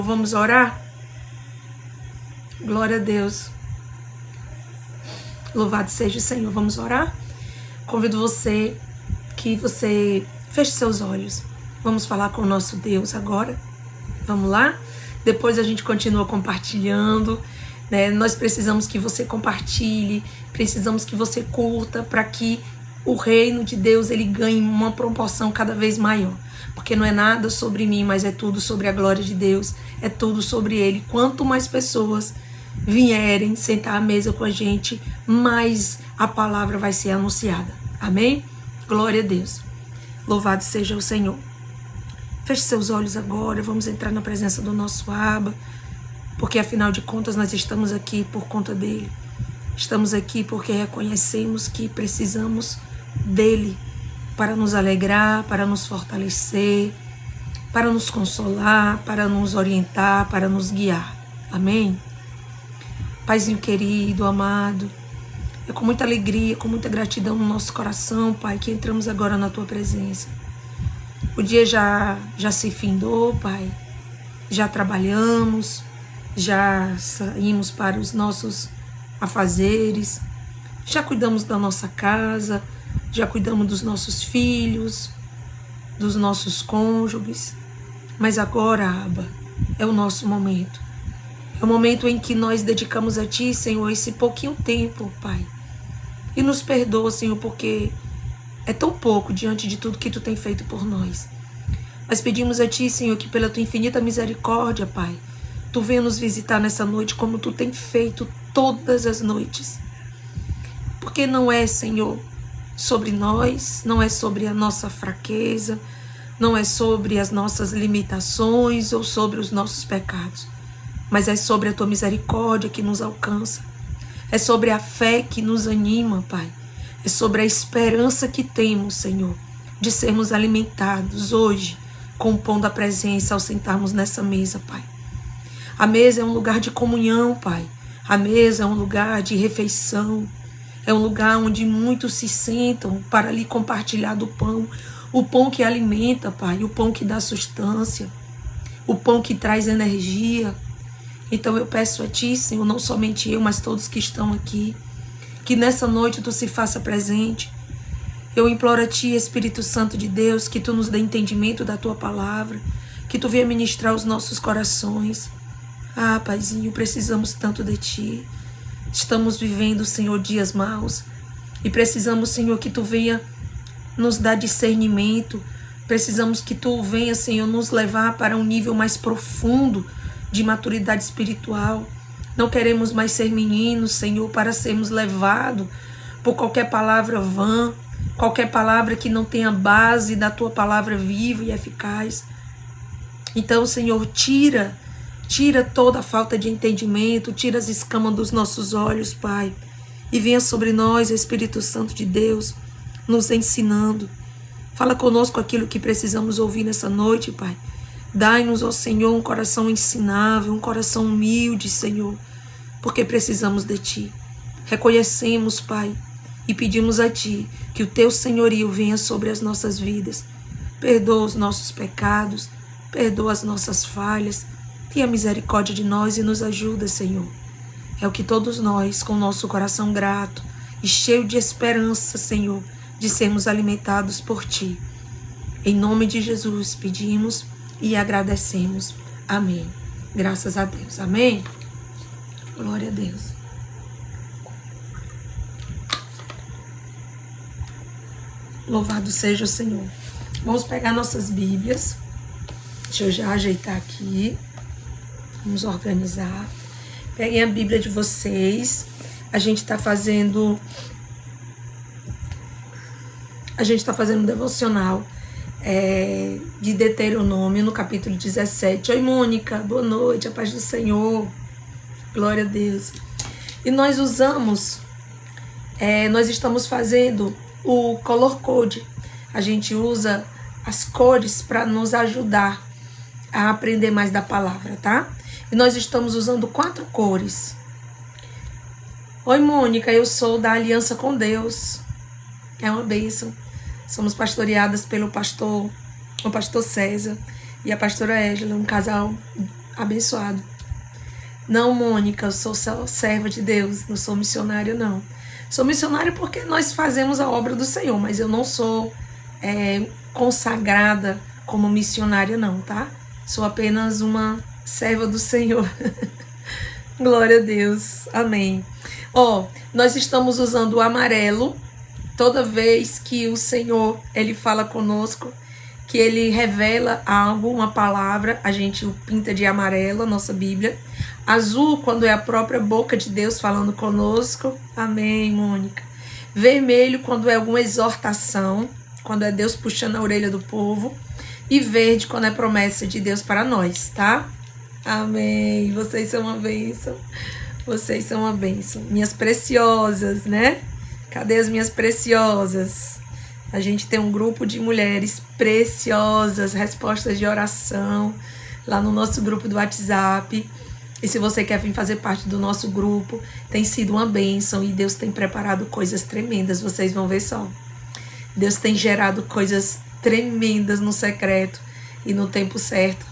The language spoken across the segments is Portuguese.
Vamos orar? Glória a Deus. Louvado seja o Senhor. Vamos orar? Convido você que você feche seus olhos. Vamos falar com o nosso Deus agora. Vamos lá? Depois a gente continua compartilhando, né? Nós precisamos que você compartilhe, precisamos que você curta para que o reino de Deus ele ganhe uma proporção cada vez maior. Porque não é nada sobre mim, mas é tudo sobre a glória de Deus, é tudo sobre Ele. Quanto mais pessoas vierem sentar à mesa com a gente, mais a palavra vai ser anunciada. Amém? Glória a Deus. Louvado seja o Senhor. Feche seus olhos agora, vamos entrar na presença do nosso Abba, porque afinal de contas nós estamos aqui por conta dEle. Estamos aqui porque reconhecemos que precisamos dEle para nos alegrar, para nos fortalecer, para nos consolar, para nos orientar, para nos guiar. Amém? Paizinho querido, amado, é com muita alegria, com muita gratidão no nosso coração, Pai, que entramos agora na Tua presença. O dia já se findou, Pai, já trabalhamos, já saímos para os nossos afazeres, já cuidamos da nossa casa, já cuidamos dos nossos filhos, dos nossos cônjuges, mas agora, Abba, é o nosso momento. É o momento em que nós dedicamos a Ti, Senhor, esse pouquinho tempo, Pai. E nos perdoa, Senhor, porque é tão pouco diante de tudo que Tu tem feito por nós. Mas pedimos a Ti, Senhor, que pela Tua infinita misericórdia, Pai, Tu venha nos visitar nessa noite como Tu tem feito todas as noites. Porque não é, Senhor, sobre nós, não é sobre a nossa fraqueza, não é sobre as nossas limitações ou sobre os nossos pecados, mas é sobre a Tua misericórdia que nos alcança, é sobre a fé que nos anima, Pai, é sobre a esperança que temos, Senhor, de sermos alimentados hoje com o pão da presença ao sentarmos nessa mesa, Pai. A mesa é um lugar de comunhão, Pai, a mesa é um lugar de refeição, é um lugar onde muitos se sentam para ali compartilhar do pão. O pão que alimenta, Pai. O pão que dá sustância. O pão que traz energia. Então eu peço a Ti, Senhor, não somente eu, mas todos que estão aqui, que nessa noite Tu se faça presente. Eu imploro a Ti, Espírito Santo de Deus, que Tu nos dê entendimento da Tua palavra. Que Tu venha ministrar os nossos corações. Ah, Paizinho, precisamos tanto de Ti. Estamos vivendo, Senhor, dias maus e precisamos, Senhor, que Tu venha nos dar discernimento. Precisamos que Tu venha, Senhor, nos levar para um nível mais profundo de maturidade espiritual. Não queremos mais ser meninos, Senhor, para sermos levados por qualquer palavra vã, qualquer palavra que não tenha base da Tua palavra viva e eficaz. Então, Senhor, tira toda a falta de entendimento, tira as escamas dos nossos olhos, Pai. E venha sobre nós, Espírito Santo de Deus, nos ensinando. Fala conosco aquilo que precisamos ouvir nessa noite, Pai. Dai-nos, ó Senhor, um coração ensinável, um coração humilde, Senhor, porque precisamos de Ti. Reconhecemos, Pai, e pedimos a Ti que o Teu senhorio venha sobre as nossas vidas. Perdoa os nossos pecados, perdoa as nossas falhas. Tenha misericórdia de nós e nos ajuda, Senhor. É o que todos nós, com nosso coração grato e cheio de esperança, Senhor, de sermos alimentados por Ti. Em nome de Jesus, pedimos e agradecemos. Amém. Graças a Deus. Amém. Glória a Deus. Louvado seja o Senhor. Vamos pegar nossas Bíblias. Deixa eu já ajeitar aqui. Vamos organizar. Peguem a Bíblia de vocês. A gente está fazendo um devocional de Deuteronômio no capítulo 17. Oi, Mônica. Boa noite. A paz do Senhor. Glória a Deus. E nós estamos fazendo o Color Code. A gente usa as cores para nos ajudar a aprender mais da palavra, tá? E nós estamos usando 4 cores. Oi, Mônica, eu sou da Aliança com Deus. É uma bênção. Somos pastoreadas pelo pastor César e a pastora Égila, um casal abençoado. Não, Mônica, eu sou só serva de Deus, não sou missionária, não. Sou missionária porque nós fazemos a obra do Senhor, mas eu não sou consagrada como missionária, não, tá? Sou apenas uma serva do Senhor. Glória a Deus. Amém. Nós estamos usando o amarelo toda vez que o Senhor, Ele fala conosco, que Ele revela algo, uma palavra, a gente o pinta de amarelo, a nossa Bíblia. Azul, quando é a própria boca de Deus falando conosco. Amém, Mônica. Vermelho, quando é alguma exortação, quando é Deus puxando a orelha do povo. E verde, quando é promessa de Deus para nós, tá? Amém. Vocês são uma bênção. Vocês são uma bênção. Minhas preciosas, né? Cadê as minhas preciosas? A gente tem um grupo de mulheres preciosas, respostas de oração, lá no nosso grupo do WhatsApp. E se você quer vir fazer parte do nosso grupo, tem sido uma bênção e Deus tem preparado coisas tremendas, vocês vão ver só. Deus tem gerado coisas tremendas no secreto e no tempo certo.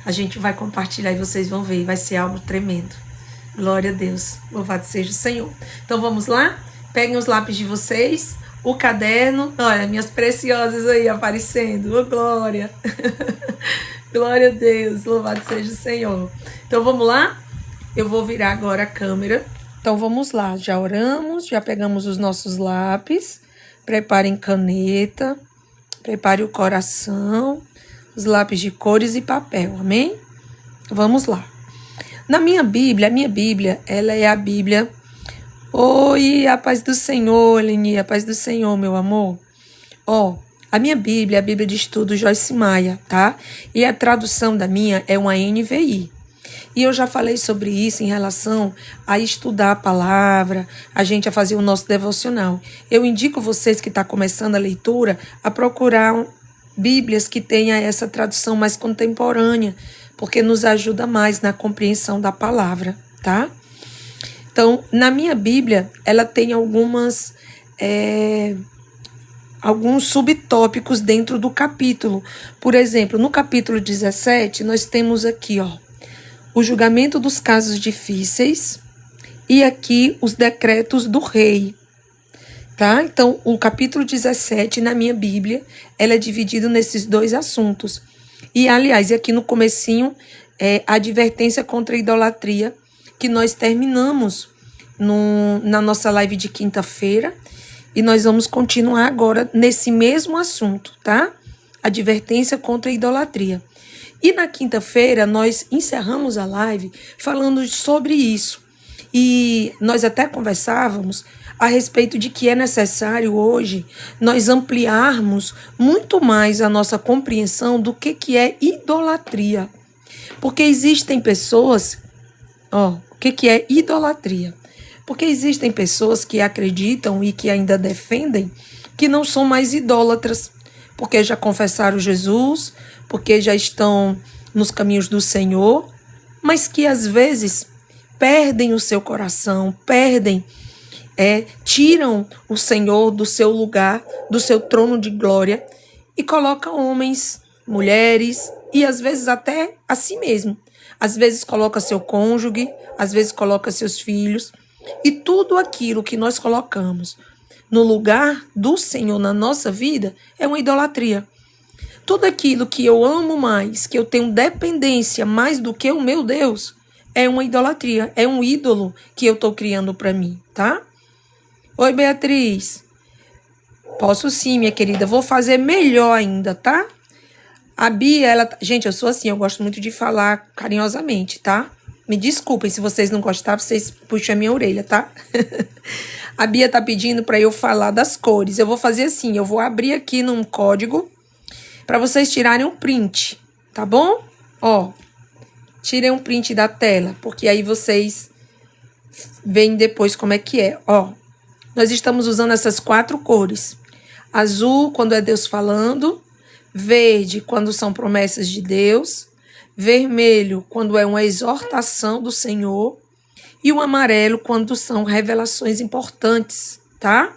A gente vai compartilhar e vocês vão ver, vai ser algo tremendo. Glória a Deus, louvado seja o Senhor. Então vamos lá? Peguem os lápis de vocês, o caderno. Olha, minhas preciosas aí aparecendo. Oh, glória! Glória a Deus, louvado seja o Senhor. Então vamos lá? Eu vou virar agora a câmera. Então vamos lá, já oramos, já pegamos os nossos lápis. Preparem caneta, prepare o coração, os lápis de cores e papel, amém? Vamos lá. Na minha Bíblia, a minha Bíblia, ela é a Bíblia... Oi, a paz do Senhor, Leni, a paz do Senhor, meu amor. A minha Bíblia é a Bíblia de Estudo Joyce Meyer, tá? E a tradução da minha é uma NVI. E eu já falei sobre isso em relação a estudar a palavra, a gente a fazer o nosso devocional. Eu indico vocês que estão começando a leitura a procurar Bíblias que tenha essa tradução mais contemporânea, porque nos ajuda mais na compreensão da palavra, tá? Então, na minha Bíblia, ela tem alguns subtópicos dentro do capítulo. Por exemplo, no capítulo 17, nós temos aqui, o julgamento dos casos difíceis e aqui os decretos do rei, tá? Então, o capítulo 17, na minha Bíblia, ela é dividido nesses dois assuntos. E, aliás, aqui no comecinho, a advertência contra a idolatria, que nós terminamos na nossa live de quinta-feira, e nós vamos continuar agora nesse mesmo assunto, tá? Advertência contra a idolatria. E na quinta-feira nós encerramos a live falando sobre isso. E nós até conversávamos a respeito de que é necessário hoje nós ampliarmos muito mais a nossa compreensão do que é idolatria. Porque existem pessoas... o que é idolatria? Porque existem pessoas que acreditam e que ainda defendem que não são mais idólatras, porque já confessaram Jesus, porque já estão nos caminhos do Senhor, mas que às vezes perdem o seu coração, tiram o Senhor do seu lugar, do seu trono de glória e colocam homens, mulheres e às vezes até a si mesmo. Às vezes coloca seu cônjuge, às vezes coloca seus filhos. E tudo aquilo que nós colocamos no lugar do Senhor na nossa vida é uma idolatria. Tudo aquilo que eu amo mais, que eu tenho dependência mais do que o meu Deus, é uma idolatria, é um ídolo que eu estou criando para mim, tá? Oi, Beatriz. Posso sim, minha querida. Vou fazer melhor ainda, tá? A Bia, gente, eu sou assim, eu gosto muito de falar carinhosamente, tá? Me desculpem, se vocês não gostarem, vocês puxam a minha orelha, tá? A Bia tá pedindo para eu falar das cores. Eu vou fazer assim, eu vou abrir aqui num código para vocês tirarem um print, tá bom? Tirem um print da tela, porque aí vocês veem depois como é que é. Nós estamos usando essas 4 cores. Azul, quando é Deus falando. Verde, quando são promessas de Deus. Vermelho, quando é uma exortação do Senhor. E o amarelo, quando são revelações importantes, tá?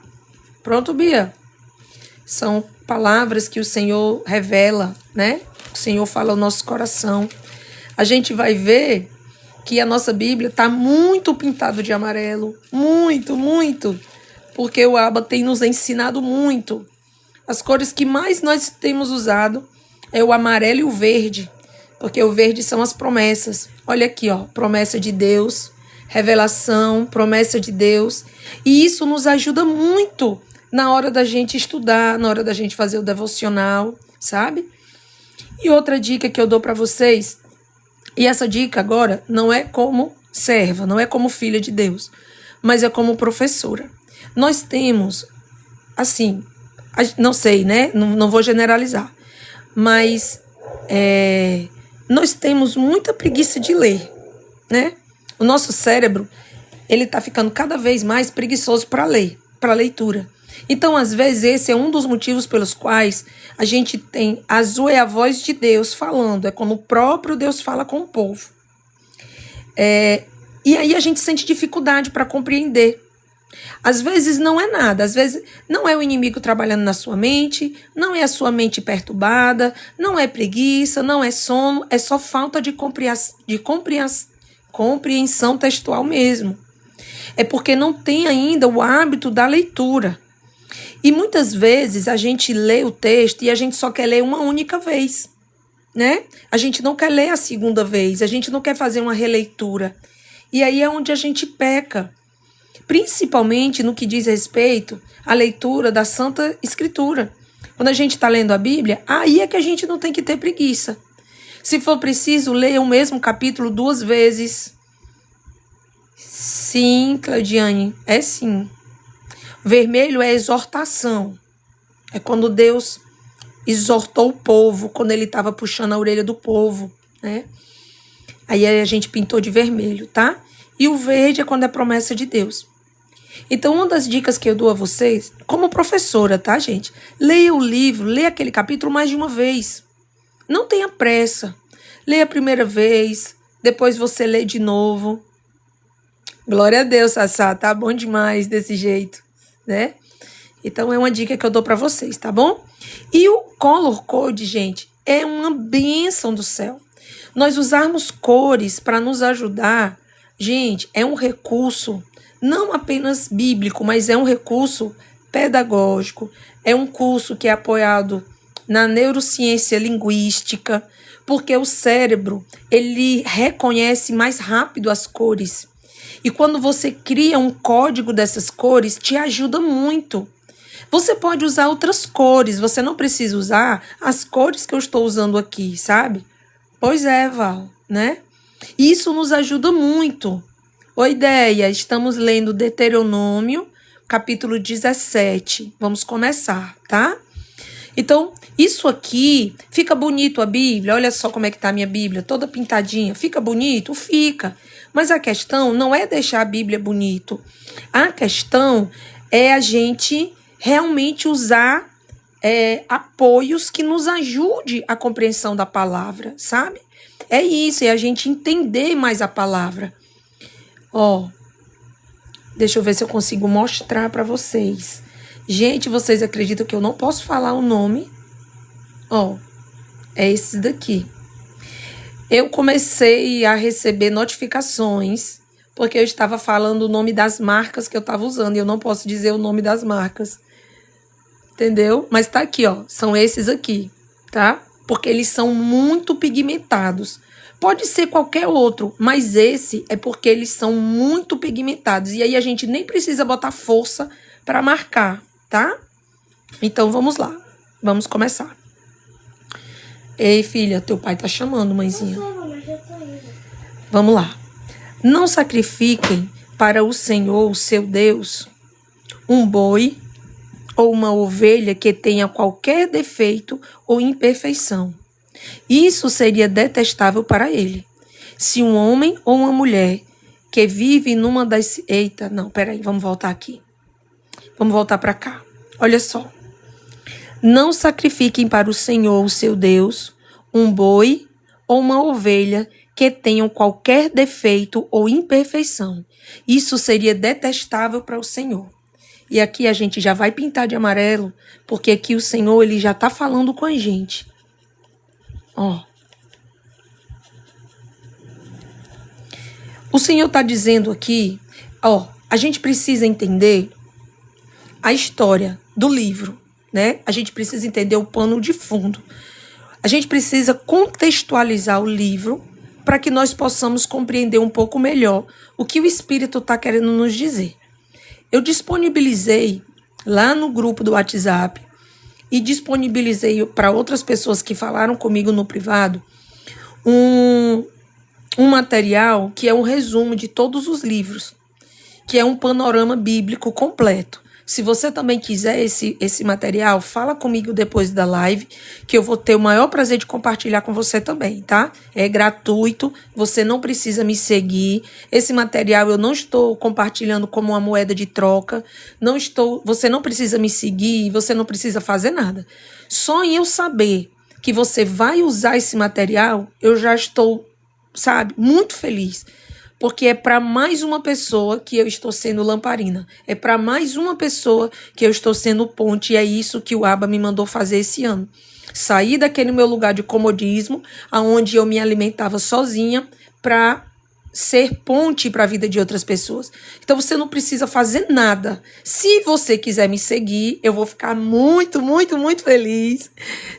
Pronto, Bia? São palavras que o Senhor revela, né? O Senhor fala ao nosso coração. a gente vai ver que a nossa Bíblia está muito pintada de amarelo. Muito, muito. Porque o Abba tem nos ensinado muito. As cores que mais nós temos usado é o amarelo e o verde. Porque o verde são as promessas. Olha aqui, ó, promessa de Deus, revelação, promessa de Deus. E isso nos ajuda muito na hora da gente estudar, na hora da gente fazer o devocional, sabe? E outra dica que eu dou para vocês, e essa dica agora não é como serva, não é como filha de Deus, mas é como professora. Nós temos, assim, não sei, né? Não vou generalizar, mas nós temos muita preguiça de ler, né? O nosso cérebro, ele tá ficando cada vez mais preguiçoso para ler, para leitura. Então, às vezes, esse é um dos motivos pelos quais a gente tem a voz de Deus falando. É quando o próprio Deus fala com o povo. E aí a gente sente dificuldade para compreender. Às vezes não é nada, às vezes não é o inimigo trabalhando na sua mente, não é a sua mente perturbada, não é preguiça, não é sono, é só falta de compreensão textual mesmo. É porque não tem ainda o hábito da leitura. E muitas vezes a gente lê o texto e a gente só quer ler uma única vez, né? A gente não quer ler a segunda vez, a gente não quer fazer uma releitura. E aí é onde a gente peca, principalmente no que diz respeito à leitura da Santa Escritura. Quando a gente está lendo a Bíblia, aí é que a gente não tem que ter preguiça. Se for preciso, leia o mesmo capítulo 2 vezes. Sim, Claudiane, é sim. Vermelho é exortação. É quando Deus exortou o povo, quando ele estava puxando a orelha do povo, né? Aí a gente pintou de vermelho, tá? E o verde é quando é promessa de Deus. Então, uma das dicas que eu dou a vocês, como professora, tá, gente? Leia o livro, leia aquele capítulo mais de uma vez. Não tenha pressa. Leia a primeira vez, depois você lê de novo. Glória a Deus, Sassá, tá bom demais desse jeito, né? Então, é uma dica que eu dou para vocês, tá bom? E o Color Code, gente, é uma bênção do céu. Nós usarmos cores para nos ajudar, gente, é um recurso não apenas bíblico, mas é um recurso pedagógico, é um curso que é apoiado na neurociência linguística, porque o cérebro, ele reconhece mais rápido as cores. E quando você cria um código dessas cores, te ajuda muito. Você pode usar outras cores, você não precisa usar as cores que eu estou usando aqui, sabe? Pois é, Val, né? Isso nos ajuda muito. Oi, Ideia, estamos lendo Deuteronômio, capítulo 17. Vamos começar, tá? Então, isso aqui, fica bonito a Bíblia, olha só como é que tá a minha Bíblia, toda pintadinha. Fica bonito? Fica. Mas a questão não é deixar a Bíblia bonito. A questão é a gente realmente usar apoios que nos ajude a compreensão da palavra, sabe? É isso, é a gente entender mais a palavra. Ó, deixa eu ver se eu consigo mostrar para vocês. Gente, vocês acreditam que eu não posso falar o nome? Ó, é esse daqui. Eu comecei a receber notificações porque eu estava falando o nome das marcas que eu estava usando e eu não posso dizer o nome das marcas. Entendeu? Mas tá aqui, ó. São esses aqui, tá? Porque eles são muito pigmentados. Pode ser qualquer outro, mas esse é porque eles são muito pigmentados. E aí a gente nem precisa botar força para marcar, tá? Então vamos lá. Vamos começar. Ei, filha, teu pai tá chamando, mãezinha. Vamos lá. Não sacrifiquem para o Senhor, o seu Deus, um boi ou uma ovelha que tenha qualquer defeito ou imperfeição. Isso seria detestável para ele. Se um homem ou uma mulher que vive numa das... Eita, não, peraí, vamos voltar aqui. Vamos voltar para cá. Olha só. Não sacrifiquem para o Senhor, o seu Deus, um boi ou uma ovelha que tenham qualquer defeito ou imperfeição. Isso seria detestável para o Senhor. E aqui a gente já vai pintar de amarelo, porque aqui o Senhor ele já está falando com a gente. Ó. O Senhor está dizendo aqui, a gente precisa entender a história do livro, né? A gente precisa entender o pano de fundo. A gente precisa contextualizar o livro para que nós possamos compreender um pouco melhor o que o Espírito está querendo nos dizer. Eu disponibilizei lá no grupo do WhatsApp e disponibilizei para outras pessoas que falaram comigo no privado um material que é um resumo de todos os livros, que é um panorama bíblico completo. Se você também quiser esse material, fala comigo depois da live, que eu vou ter o maior prazer de compartilhar com você também, tá? É gratuito, você não precisa me seguir. Esse material eu não estou compartilhando como uma moeda de troca. Você não precisa me seguir, você não precisa fazer nada. Só em eu saber que você vai usar esse material, eu já estou, muito feliz. Porque é para mais uma pessoa que eu estou sendo lamparina. É para mais uma pessoa que eu estou sendo ponte. E é isso que o Abba me mandou fazer esse ano. Sair daquele meu lugar de comodismo, onde eu me alimentava sozinha, para ser ponte para a vida de outras pessoas. Então você não precisa fazer nada. Se você quiser me seguir, eu vou ficar muito, muito, muito feliz.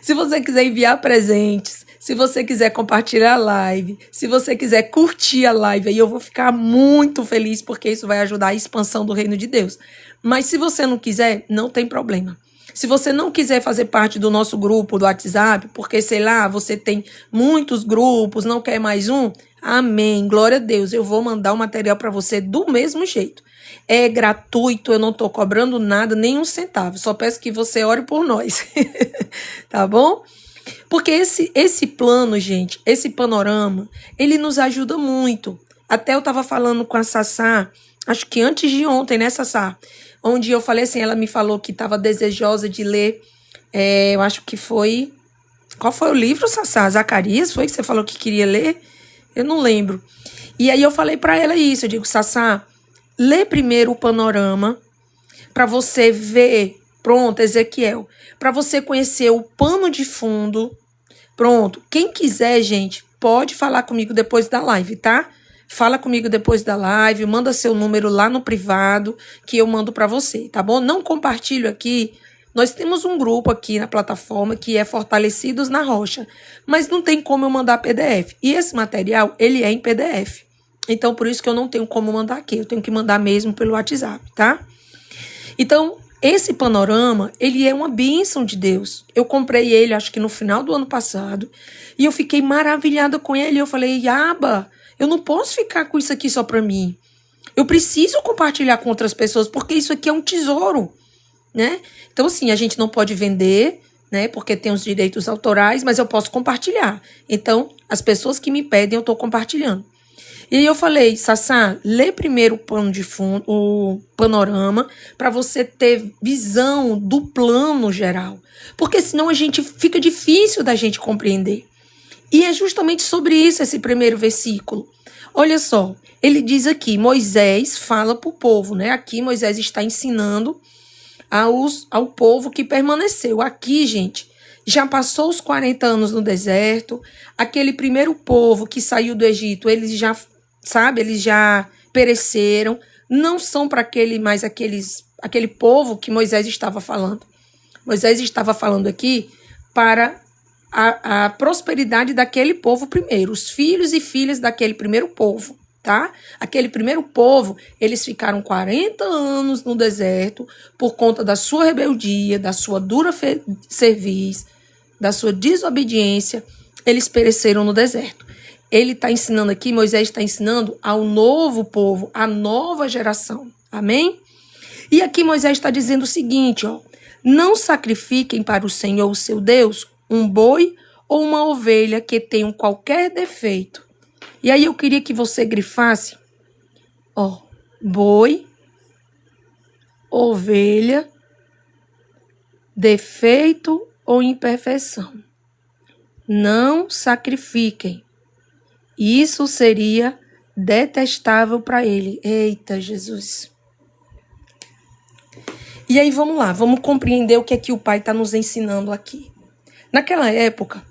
Se você quiser enviar presentes, se você quiser compartilhar a live, se você quiser curtir a live, aí eu vou ficar muito feliz, porque isso vai ajudar a expansão do reino de Deus. Mas se você não quiser, não tem problema. Se você não quiser fazer parte do nosso grupo do WhatsApp, porque, sei lá, você tem muitos grupos, não quer mais um, amém, glória a Deus, eu vou mandar o material para você do mesmo jeito. É gratuito, eu não estou cobrando nada, nem um centavo, só peço que você ore por nós, tá bom? Porque esse plano, gente, esse panorama, ele nos ajuda muito. Até eu estava falando com a Sassá, acho que antes de ontem, né, Sassá? Onde eu falei assim, ela me falou que estava desejosa de ler, eu acho que foi... Qual foi o livro, Sassá? Zacarias? Foi que você falou que queria ler? Eu não lembro. E aí eu falei para ela isso, eu digo, Sassá, lê primeiro o panorama para você ver, pronto, Ezequiel, para você conhecer o pano de fundo. Pronto, quem quiser, gente, pode falar comigo depois da live, tá? Fala comigo depois da live, manda seu número lá no privado que eu mando para você, tá bom? Não compartilho aqui. Nós temos um grupo aqui na plataforma que é Fortalecidos na Rocha, mas não tem como eu mandar PDF. E esse material, ele é em PDF. Então, por isso que eu não tenho como mandar aqui. Eu tenho que mandar mesmo pelo WhatsApp, tá? Então, esse panorama, ele é uma bênção de Deus. Eu comprei ele, acho que no final do ano passado, e eu fiquei maravilhada com ele. Eu falei, Abba, eu não posso ficar com isso aqui só para mim. Eu preciso compartilhar com outras pessoas, porque isso aqui é um tesouro, né? Então, assim, a gente não pode vender, né? Porque tem os direitos autorais, mas eu posso compartilhar. Então, as pessoas que me pedem, eu estou compartilhando. E aí eu falei, Sassá, lê primeiro o pano de fundo, o panorama, para você ter visão do plano geral. Porque senão a gente fica difícil da gente compreender. E é justamente sobre isso esse primeiro versículo. Olha só, ele diz aqui, Moisés fala para o povo, né? Aqui Moisés está ensinando ao povo que permaneceu. Aqui, gente, já passou os 40 anos no deserto. Aquele primeiro povo que saiu do Egito, eles já, eles já pereceram. Não são para aquele povo que Moisés estava falando. Moisés estava falando aqui para a prosperidade daquele povo primeiro, os filhos e filhas daquele primeiro povo, tá? Aquele primeiro povo, eles ficaram 40 anos no deserto por conta da sua rebeldia, da sua dura cerviz, da sua desobediência, eles pereceram no deserto. Ele está ensinando aqui, Moisés está ensinando ao novo povo, à nova geração, amém? E aqui Moisés está dizendo o seguinte, ó, não sacrifiquem para o Senhor, o seu Deus, um boi ou uma ovelha que tenham qualquer defeito. E aí eu queria que você grifasse, ó, boi, ovelha, defeito ou imperfeição. Não sacrifiquem. Isso seria detestável para ele. Eita, Jesus. E aí vamos lá, vamos compreender o que é que o Pai está nos ensinando aqui. Naquela época,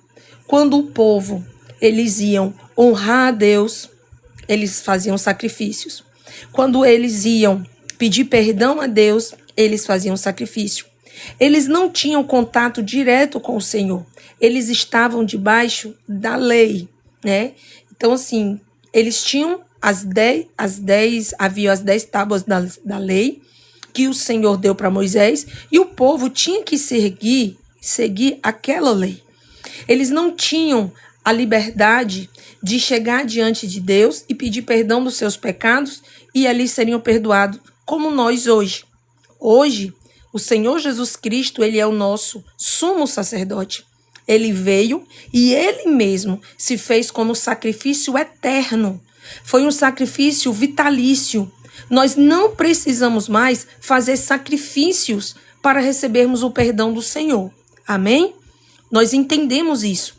quando o povo, eles iam honrar a Deus, eles faziam sacrifícios. Quando eles iam pedir perdão a Deus, eles faziam sacrifício. Eles não tinham contato direto com o Senhor. Eles estavam debaixo da lei, né? Então, assim, eles tinham havia as 10 tábuas da lei que o Senhor deu para Moisés, e o povo tinha que seguir aquela lei. Eles não tinham a liberdade de chegar diante de Deus e pedir perdão dos seus pecados, e ali seriam perdoados, como nós hoje. Hoje, o Senhor Jesus Cristo, ele é o nosso sumo sacerdote. Ele veio e ele mesmo se fez como sacrifício eterno. Foi um sacrifício vitalício. Nós não precisamos mais fazer sacrifícios para recebermos o perdão do Senhor. Amém? Nós entendemos isso.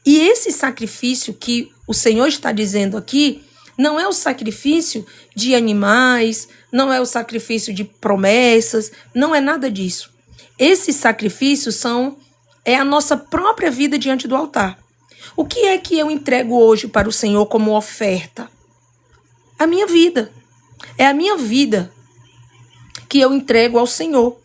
E esse sacrifício que o Senhor está dizendo aqui, não é o sacrifício de animais, não é o sacrifício de promessas, não é nada disso. Esses sacrifícios é a nossa própria vida diante do altar. O que é que eu entrego hoje para o Senhor como oferta? A minha vida. É a minha vida que eu entrego ao Senhor,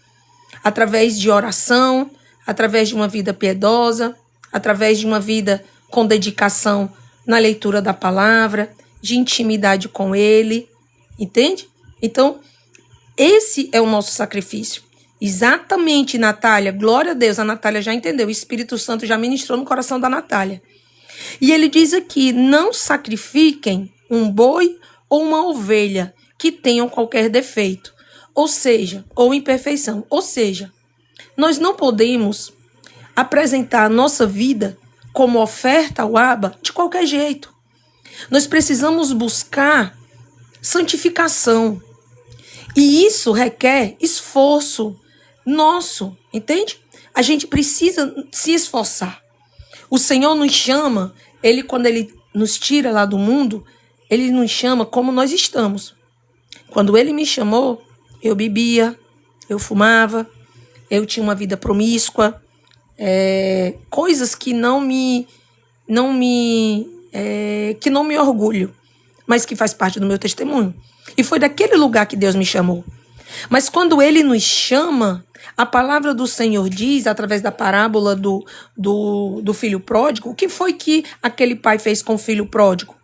através de oração, através de uma vida piedosa, através de uma vida com dedicação na leitura da palavra, de intimidade com Ele, entende? Então, esse é o nosso sacrifício. Exatamente, Natália, glória a Deus, a Natália já entendeu, o Espírito Santo já ministrou no coração da Natália. E ele diz aqui, não sacrifiquem um boi ou uma ovelha que tenham qualquer defeito, ou imperfeição. Ou seja, nós não podemos apresentar a nossa vida como oferta ao Abba de qualquer jeito. Nós precisamos buscar santificação. E isso requer esforço nosso, entende? A gente precisa se esforçar. O Senhor nos chama, quando Ele nos tira lá do mundo, Ele nos chama como nós estamos. Quando Ele me chamou, eu bebia, eu fumava, eu tinha uma vida promíscua, coisas que não me orgulho, mas que faz parte do meu testemunho. E foi daquele lugar que Deus me chamou. Mas quando Ele nos chama, a palavra do Senhor diz, através da parábola do filho pródigo, o que foi que aquele pai fez com o filho pródigo?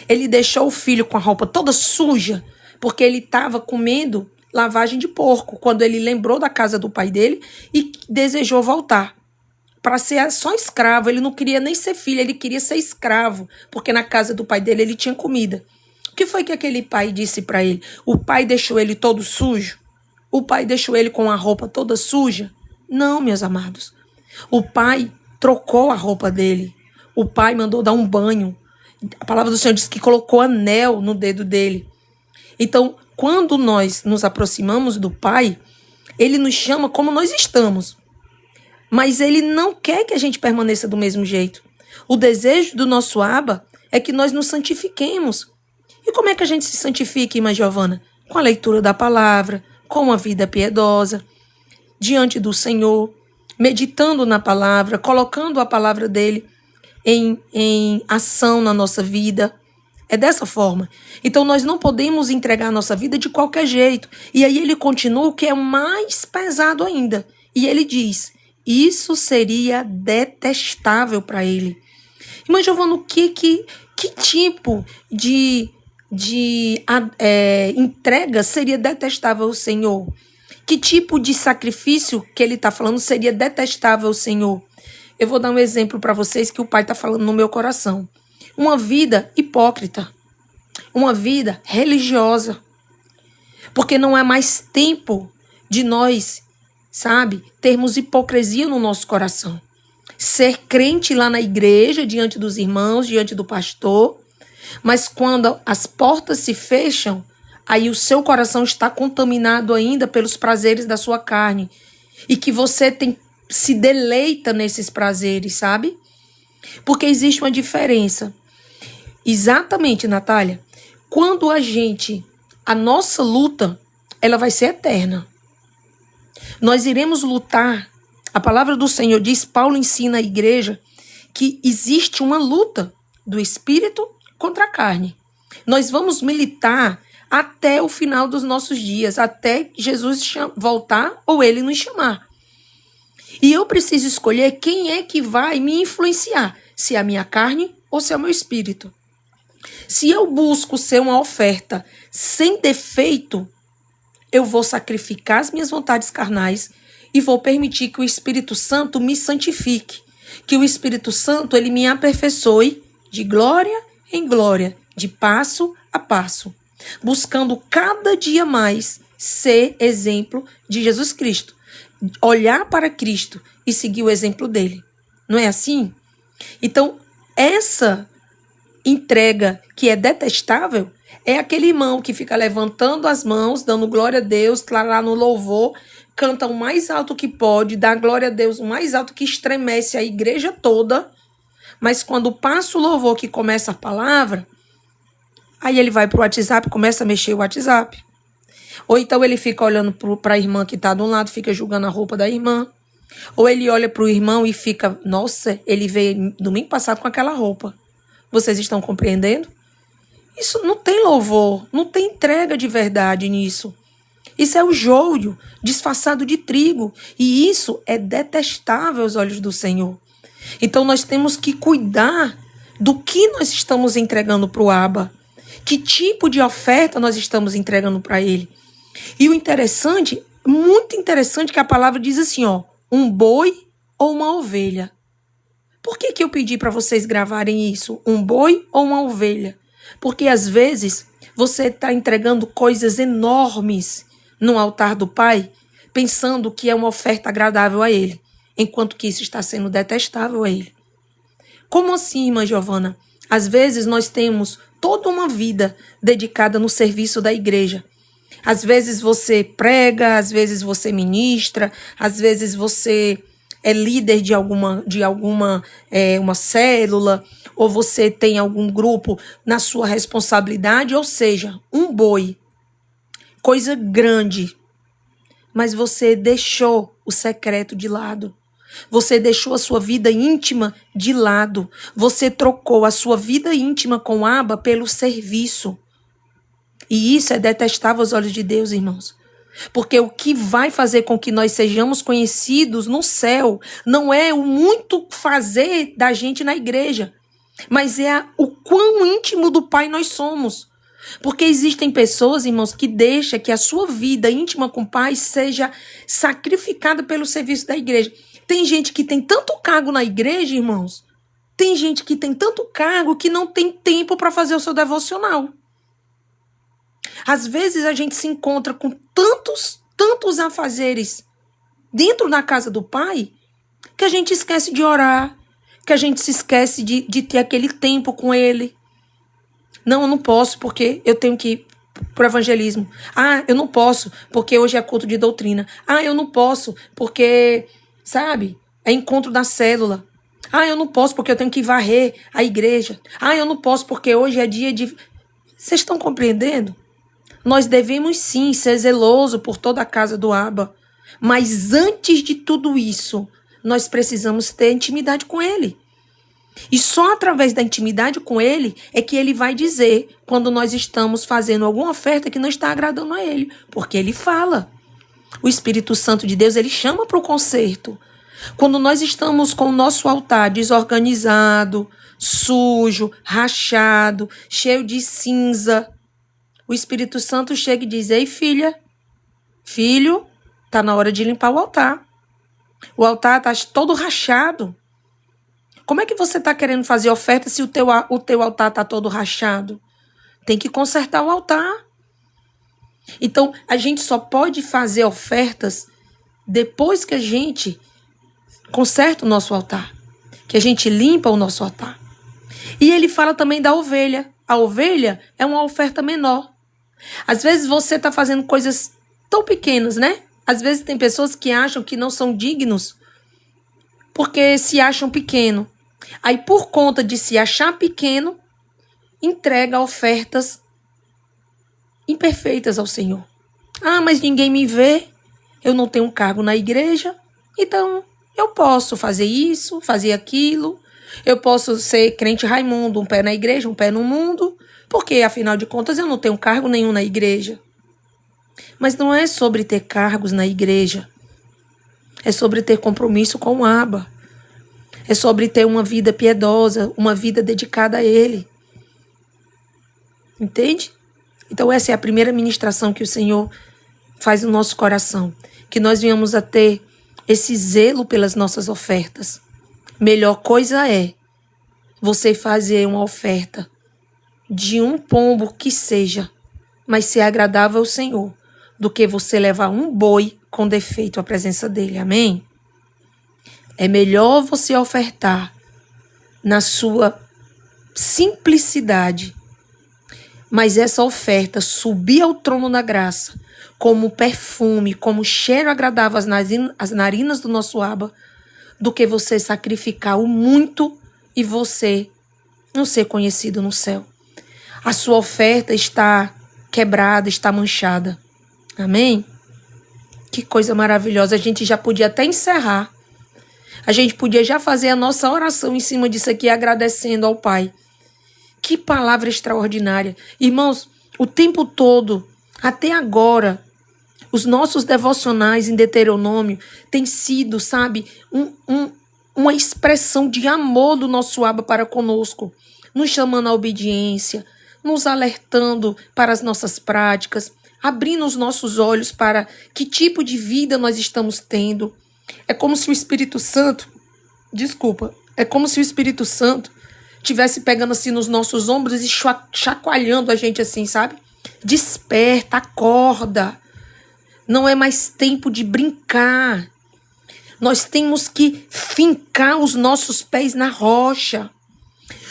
Ele deixou o filho com a roupa toda suja, porque ele estava comendo lavagem de porco, quando ele lembrou da casa do pai dele e desejou voltar para ser só escravo. Ele não queria nem ser filho, ele queria ser escravo, porque na casa do pai dele ele tinha comida. O que foi que aquele pai disse para ele? O pai deixou ele todo sujo? O pai deixou ele com a roupa toda suja? Não, meus amados. O pai trocou a roupa dele. O pai mandou dar um banho. A palavra do Senhor diz que colocou anel no dedo dele. Então, quando nós nos aproximamos do Pai, Ele nos chama como nós estamos. Mas Ele não quer que a gente permaneça do mesmo jeito. O desejo do nosso Abba é que nós nos santifiquemos. E como é que a gente se santifica, irmã Giovana? Com a leitura da palavra, com uma vida piedosa, diante do Senhor, meditando na palavra, colocando a palavra dele em ação na nossa vida. É dessa forma. Então nós não podemos entregar a nossa vida de qualquer jeito. E aí ele continua o que é mais pesado ainda. E ele diz, isso seria detestável para ele. Irmã Giovana, que tipo de entrega seria detestável ao Senhor? Que tipo de sacrifício que ele está falando seria detestável ao Senhor? Eu vou dar um exemplo para vocês que o Pai está falando no meu coração. Uma vida hipócrita. Uma vida religiosa. Porque não há mais tempo de nós, sabe, termos hipocrisia no nosso coração. Ser crente lá na igreja, diante dos irmãos, diante do pastor. Mas quando as portas se fecham, aí o seu coração está contaminado ainda pelos prazeres da sua carne. E que você se deleita nesses prazeres, sabe? Porque existe uma diferença. Exatamente, Natália. Quando a nossa luta, ela vai ser eterna. Nós iremos lutar. A palavra do Senhor diz, Paulo ensina à igreja que existe uma luta do espírito contra a carne. Nós vamos militar até o final dos nossos dias, até Jesus voltar ou ele nos chamar. E eu preciso escolher quem é que vai me influenciar, se é a minha carne ou se é o meu espírito. Se eu busco ser uma oferta sem defeito, eu vou sacrificar as minhas vontades carnais e vou permitir que o Espírito Santo me santifique, que o Espírito Santo ele me aperfeiçoe de glória em glória, de passo a passo, buscando cada dia mais ser exemplo de Jesus Cristo, olhar para Cristo e seguir o exemplo dele. Não é assim? Então, essa entrega que é detestável é aquele irmão que fica levantando as mãos, dando glória a Deus, lá no louvor, canta o mais alto que pode, dá glória a Deus o mais alto que estremece a igreja toda, mas quando passa o louvor que começa a palavra, aí ele vai para o WhatsApp, começa a mexer o WhatsApp. Ou então ele fica olhando para a irmã que está de um lado, fica julgando a roupa da irmã. Ou ele olha para o irmão e fica, nossa, ele veio domingo passado com aquela roupa. Vocês estão compreendendo? Isso não tem louvor, não tem entrega de verdade nisso. Isso é o joio disfarçado de trigo. E isso é detestável aos olhos do Senhor. Então nós temos que cuidar do que nós estamos entregando para o Abba. Que tipo de oferta nós estamos entregando para ele. E o interessante, muito interessante, que a palavra diz assim, ó, um boi ou uma ovelha. Por que eu pedi para vocês gravarem isso? Um boi ou uma ovelha? Porque às vezes você está entregando coisas enormes no altar do Pai, pensando que é uma oferta agradável a ele, enquanto que isso está sendo detestável a ele. Como assim, irmã Giovana? Às vezes nós temos toda uma vida dedicada no serviço da igreja. Às vezes você prega, às vezes você ministra, às vezes você é líder de uma célula, ou você tem algum grupo na sua responsabilidade, ou seja, um boi, coisa grande. Mas você deixou o secreto de lado. Você deixou a sua vida íntima de lado. Você trocou a sua vida íntima com o Abba pelo serviço. E isso é detestável aos olhos de Deus, irmãos. Porque o que vai fazer com que nós sejamos conhecidos no céu não é o muito fazer da gente na igreja, mas é o quão íntimo do Pai nós somos. Porque existem pessoas, irmãos, que deixam que a sua vida íntima com o Pai seja sacrificada pelo serviço da igreja. Tem gente que tem tanto cargo na igreja, irmãos. Tem gente que tem tanto cargo que não tem tempo para fazer o seu devocional. Às vezes a gente se encontra com tantos afazeres dentro da casa do Pai que a gente esquece de orar, que a gente se esquece de ter aquele tempo com Ele. Não, eu não posso porque eu tenho que ir para o evangelismo. Ah, eu não posso porque hoje é culto de doutrina. Ah, eu não posso porque, sabe, é encontro da célula. Ah, eu não posso porque eu tenho que varrer a igreja. Ah, eu não posso porque hoje é dia de... Vocês estão compreendendo? Nós devemos sim ser zelosos por toda a casa do Abba. Mas antes de tudo isso, nós precisamos ter intimidade com Ele. E só através da intimidade com Ele é que Ele vai dizer quando nós estamos fazendo alguma oferta que não está agradando a Ele. Porque Ele fala. O Espírito Santo de Deus, Ele chama para o conserto. Quando nós estamos com o nosso altar desorganizado, sujo, rachado, cheio de cinza, o Espírito Santo chega e diz, ei filha, filho, está na hora de limpar o altar. O altar está todo rachado. Como é que você está querendo fazer oferta se o teu altar está todo rachado? Tem que consertar o altar. Então, a gente só pode fazer ofertas depois que a gente conserta o nosso altar, que a gente limpa o nosso altar. E ele fala também da ovelha. A ovelha é uma oferta menor. Às vezes você está fazendo coisas tão pequenas, né? Às vezes tem pessoas que acham que não são dignos porque se acham pequeno. Aí, por conta de se achar pequeno, entrega ofertas imperfeitas ao Senhor. Ah, mas ninguém me vê, eu não tenho um cargo na igreja, então eu posso fazer isso, fazer aquilo, eu posso ser crente Raimundo, um pé na igreja, um pé no mundo, Porque, afinal de contas, eu não tenho cargo nenhum na igreja. Mas não é sobre ter cargos na igreja. É sobre ter compromisso com o Abba. É sobre ter uma vida piedosa, uma vida dedicada a Ele. Entende? Então essa é a primeira ministração que o Senhor faz no nosso coração. Que nós venhamos a ter esse zelo pelas nossas ofertas. Melhor coisa é você fazer uma oferta de um pombo que seja, mas ser agradável ao Senhor, do que você levar um boi com defeito à presença dele. Amém? É melhor você ofertar na sua simplicidade, mas essa oferta subir ao trono da graça como perfume, como cheiro agradável às narinas do nosso Abba, do que você sacrificar o muito e você não ser conhecido no céu. A sua oferta está quebrada, está manchada. Amém? Que coisa maravilhosa. A gente já podia até encerrar. A gente podia já fazer a nossa oração em cima disso aqui, agradecendo ao Pai. Que palavra extraordinária. Irmãos, o tempo todo, até agora, os nossos devocionais em Deuteronômio têm sido, sabe, uma expressão de amor do nosso Abba para conosco, nos chamando à obediência, nos alertando para as nossas práticas, abrindo os nossos olhos para que tipo de vida nós estamos tendo. É como se o Espírito Santo, estivesse pegando assim nos nossos ombros e chacoalhando a gente assim, sabe? Desperta, acorda. Não é mais tempo de brincar. Nós temos que fincar os nossos pés na rocha.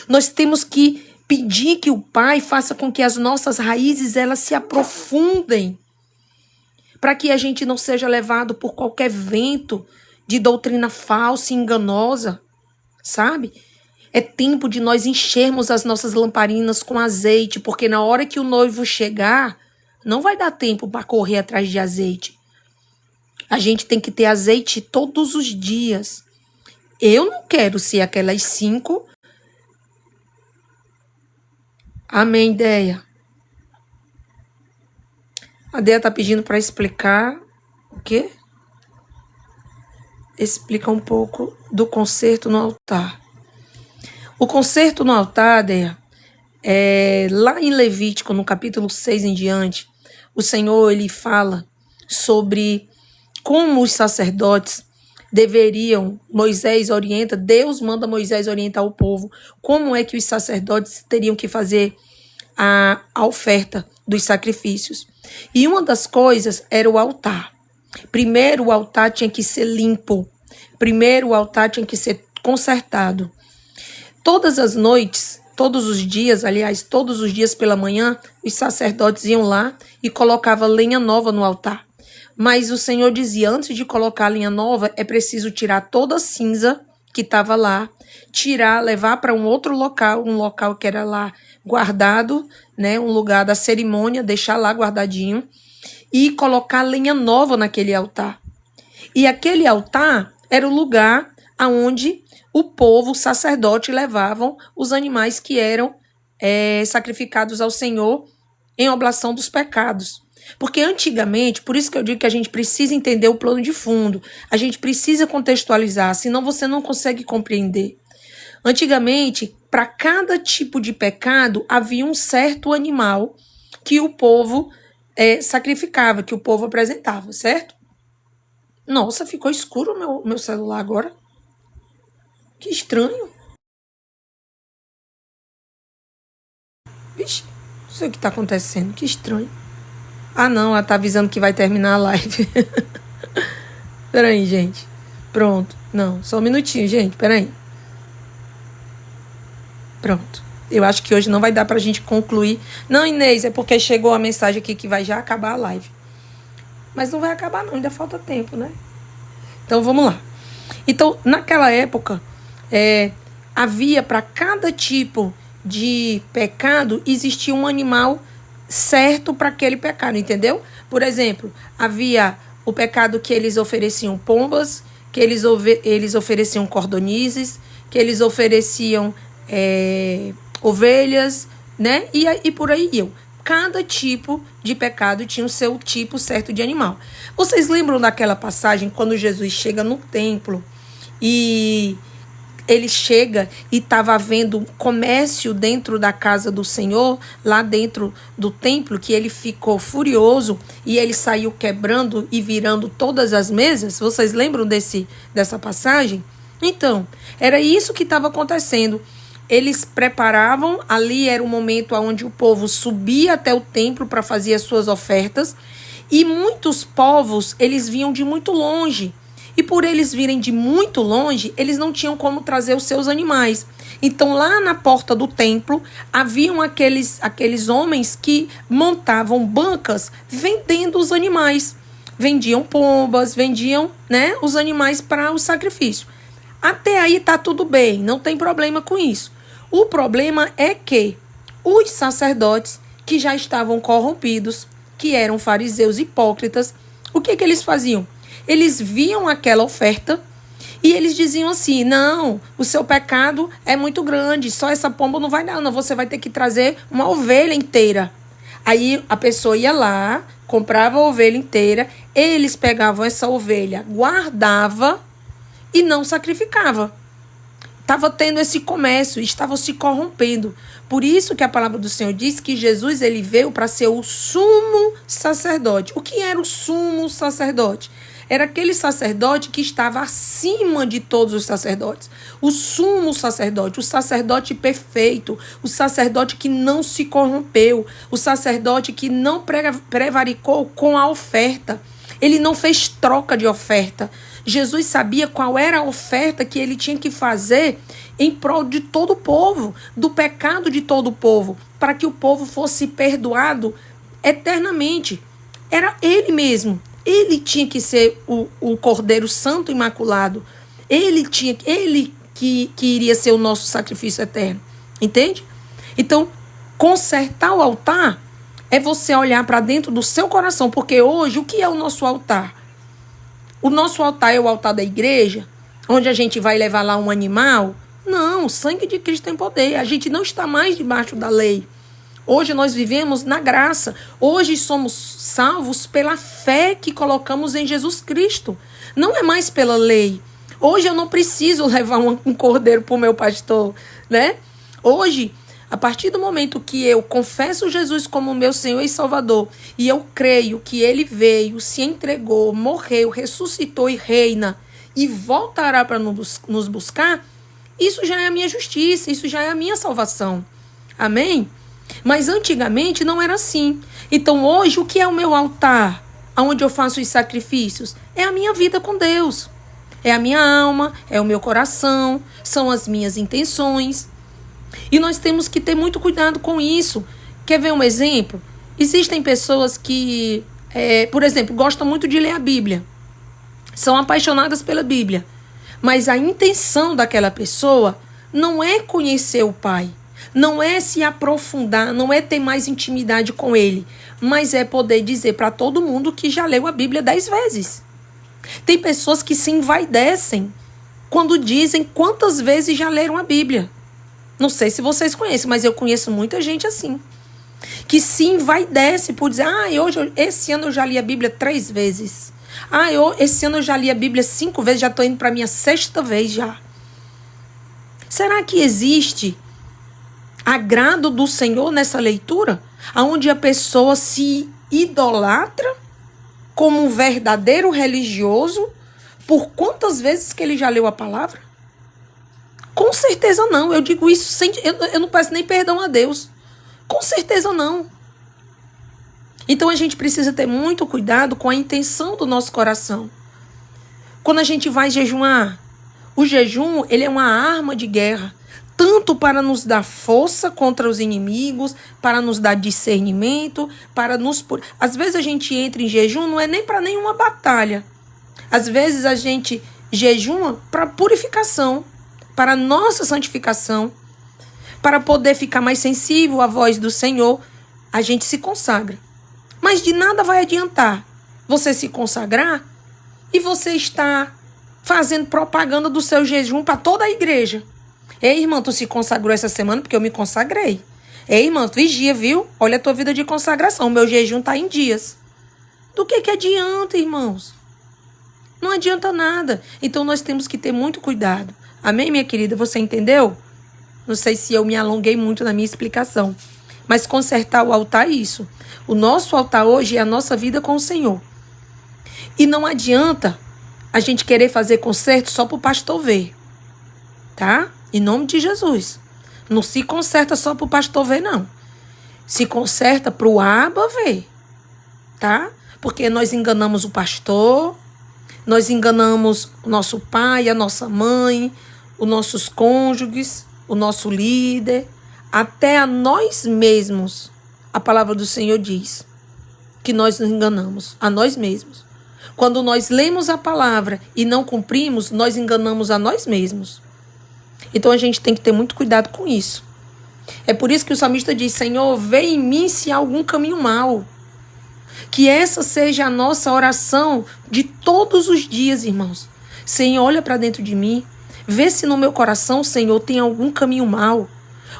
Nós temos que pedir que o Pai faça com que as nossas raízes elas se aprofundem, para que a gente não seja levado por qualquer vento de doutrina falsa e enganosa, sabe? É tempo de nós enchermos as nossas lamparinas com azeite, porque na hora que o noivo chegar, não vai dar tempo para correr atrás de azeite. A gente tem que ter azeite todos os dias. Eu não quero ser aquelas 5. Amém, Deia. A Deia tá pedindo para explicar o quê? Explica um pouco do concerto no altar. O concerto no altar, Deia, lá em Levítico, no capítulo 6 em diante, o Senhor ele fala sobre como os sacerdotes deveriam, Deus manda Moisés orientar o povo, como é que os sacerdotes teriam que fazer a oferta dos sacrifícios. E uma das coisas era o altar. Primeiro o altar tinha que ser limpo, primeiro o altar tinha que ser consertado. Todas as noites, todos os dias pela manhã, os sacerdotes iam lá e colocavam lenha nova no altar. Mas o Senhor dizia, antes de colocar a lenha nova, é preciso tirar toda a cinza que estava lá, levar para um outro local, um local que era lá guardado, né, um lugar da cerimônia, deixar lá guardadinho, e colocar lenha nova naquele altar. E aquele altar era o lugar aonde o povo, o sacerdote, levavam os animais que eram sacrificados ao Senhor em oblação dos pecados. Porque antigamente, por isso que eu digo que a gente precisa entender o plano de fundo, a gente precisa contextualizar, senão você não consegue compreender. Antigamente, para cada tipo de pecado, havia um certo animal que o povo sacrificava, que o povo apresentava, certo? Nossa, ficou escuro o meu celular agora. Que estranho. Vixe, não sei o que está acontecendo, que estranho. Ah, não, ela tá avisando que vai terminar a live. Peraí, gente. Pronto. Não, só um minutinho, gente. Peraí. Pronto. Eu acho que hoje não vai dar pra gente concluir. Não, Inês, é porque chegou a mensagem aqui que vai já acabar a live. Mas não vai acabar não, ainda falta tempo, né? Então, vamos lá. Então, naquela época, havia para cada tipo de pecado, existia um animal certo para aquele pecado, entendeu? Por exemplo, havia o pecado que eles ofereciam pombas, que eles ofereciam cordonizes, que eles ofereciam ovelhas, né? E por aí eu. Cada tipo de pecado tinha o seu tipo certo de animal. Vocês lembram daquela passagem quando Jesus chega no templo e ele chega e estava havendo comércio dentro da casa do Senhor, lá dentro do templo, que ele ficou furioso e ele saiu quebrando e virando todas as mesas? Vocês lembram dessa passagem? Então, era isso que estava acontecendo. Eles preparavam, ali era o momento onde o povo subia até o templo para fazer as suas ofertas, e muitos povos, eles vinham de muito longe. E por eles virem de muito longe, eles não tinham como trazer os seus animais. Então, lá na porta do templo, haviam aqueles homens que montavam bancas vendendo os animais. Vendiam pombas, vendiam, né, os animais para o sacrifício. Até aí tá tudo bem, não tem problema com isso. O problema é que os sacerdotes que já estavam corrompidos, que eram fariseus hipócritas, o que eles faziam? Eles viam aquela oferta e eles diziam assim: não, o seu pecado é muito grande, só essa pomba não vai dar, não, você vai ter que trazer uma ovelha inteira. Aí a pessoa ia lá, comprava a ovelha inteira, eles pegavam essa ovelha, guardavam e não sacrificava. Estava tendo esse comércio, estavam se corrompendo. Por isso que a palavra do Senhor diz que Jesus ele veio para ser o sumo sacerdote. O que era o sumo sacerdote? Era aquele sacerdote que estava acima de todos os sacerdotes. O sumo sacerdote, o sacerdote perfeito, o sacerdote que não se corrompeu, o sacerdote que não prevaricou com a oferta. Ele não fez troca de oferta. Jesus sabia qual era a oferta que ele tinha que fazer em prol de todo o povo, do pecado de todo o povo, para que o povo fosse perdoado eternamente. Era ele mesmo. Ele tinha que ser o Cordeiro Santo Imaculado. Ele que iria ser o nosso sacrifício eterno. Entende? Então, consertar o altar é você olhar para dentro do seu coração. Porque hoje, o que é o nosso altar? O nosso altar é o altar da igreja, onde a gente vai levar lá um animal? Não, o sangue de Cristo tem poder. A gente não está mais debaixo da lei. Hoje nós vivemos na graça. Hoje somos salvos pela fé que colocamos em Jesus Cristo. Não é mais pela lei. Hoje eu não preciso levar um cordeiro para o meu pastor, né? Hoje, a partir do momento que eu confesso Jesus como meu Senhor e Salvador, e eu creio que Ele veio, se entregou, morreu, ressuscitou e reina, e voltará para nos buscar, isso já é a minha justiça, isso já é a minha salvação. Amém? Mas antigamente não era assim. Então hoje, o que é o meu altar? Onde eu faço os sacrifícios? É a minha vida com Deus. É a minha alma, é o meu coração, são as minhas intenções. E nós temos que ter muito cuidado com isso. Quer ver um exemplo? Existem pessoas que, por exemplo, gostam muito de ler a Bíblia. São apaixonadas pela Bíblia. Mas a intenção daquela pessoa não é conhecer o Pai. Não é se aprofundar, não é ter mais intimidade com Ele. Mas é poder dizer para todo mundo que já leu a Bíblia 10 vezes. Tem pessoas que se envaidecem quando dizem quantas vezes já leram a Bíblia. Não sei se vocês conhecem, mas eu conheço muita gente assim. Que se envaidece por dizer: esse ano eu já li a Bíblia 3 vezes. Esse ano eu já li a Bíblia 5 vezes, já estou indo para a minha 6ª vez já. Será que existe agrado do Senhor nessa leitura? Onde a pessoa se idolatra como um verdadeiro religioso por quantas vezes que ele já leu a palavra? Com certeza não. Eu digo isso sem... Eu não peço nem perdão a Deus. Com certeza não. Então a gente precisa ter muito cuidado com a intenção do nosso coração. Quando a gente vai jejuar, o jejum, ele é uma arma de guerra. Tanto para nos dar força contra os inimigos, para nos dar discernimento, para nos... Às vezes a gente entra em jejum, não é nem para nenhuma batalha. Às vezes a gente jejuma para purificação, para nossa santificação, para poder ficar mais sensível à voz do Senhor, a gente se consagra. Mas de nada vai adiantar você se consagrar e você está fazendo propaganda do seu jejum para toda a igreja. Ei, irmã, tu se consagrou essa semana? Porque eu me consagrei. Ei, irmão, vigia, viu? Olha a tua vida de consagração. O meu jejum está em dias. Do que adianta, irmãos? Não adianta nada. Então nós temos que ter muito cuidado. Amém, minha querida? Você entendeu? Não sei se eu me alonguei muito na minha explicação. Mas consertar o altar é isso. O nosso altar hoje é a nossa vida com o Senhor. E não adianta a gente querer fazer conserto só para o pastor ver. Tá? Em nome de Jesus. Não se conserta só para o pastor ver, não. Se conserta para o aba ver. Tá? Porque nós enganamos o pastor, nós enganamos o nosso pai, a nossa mãe, os nossos cônjuges, o nosso líder, até a nós mesmos. A palavra do Senhor diz que nós nos enganamos a nós mesmos. Quando nós lemos a palavra e não cumprimos, nós enganamos a nós mesmos. Então a gente tem que ter muito cuidado com isso. É por isso que o salmista diz: Senhor, vê em mim se há algum caminho mau. Que essa seja a nossa oração de todos os dias, irmãos. Senhor, olha para dentro de mim. Vê se no meu coração, Senhor, tem algum caminho mau.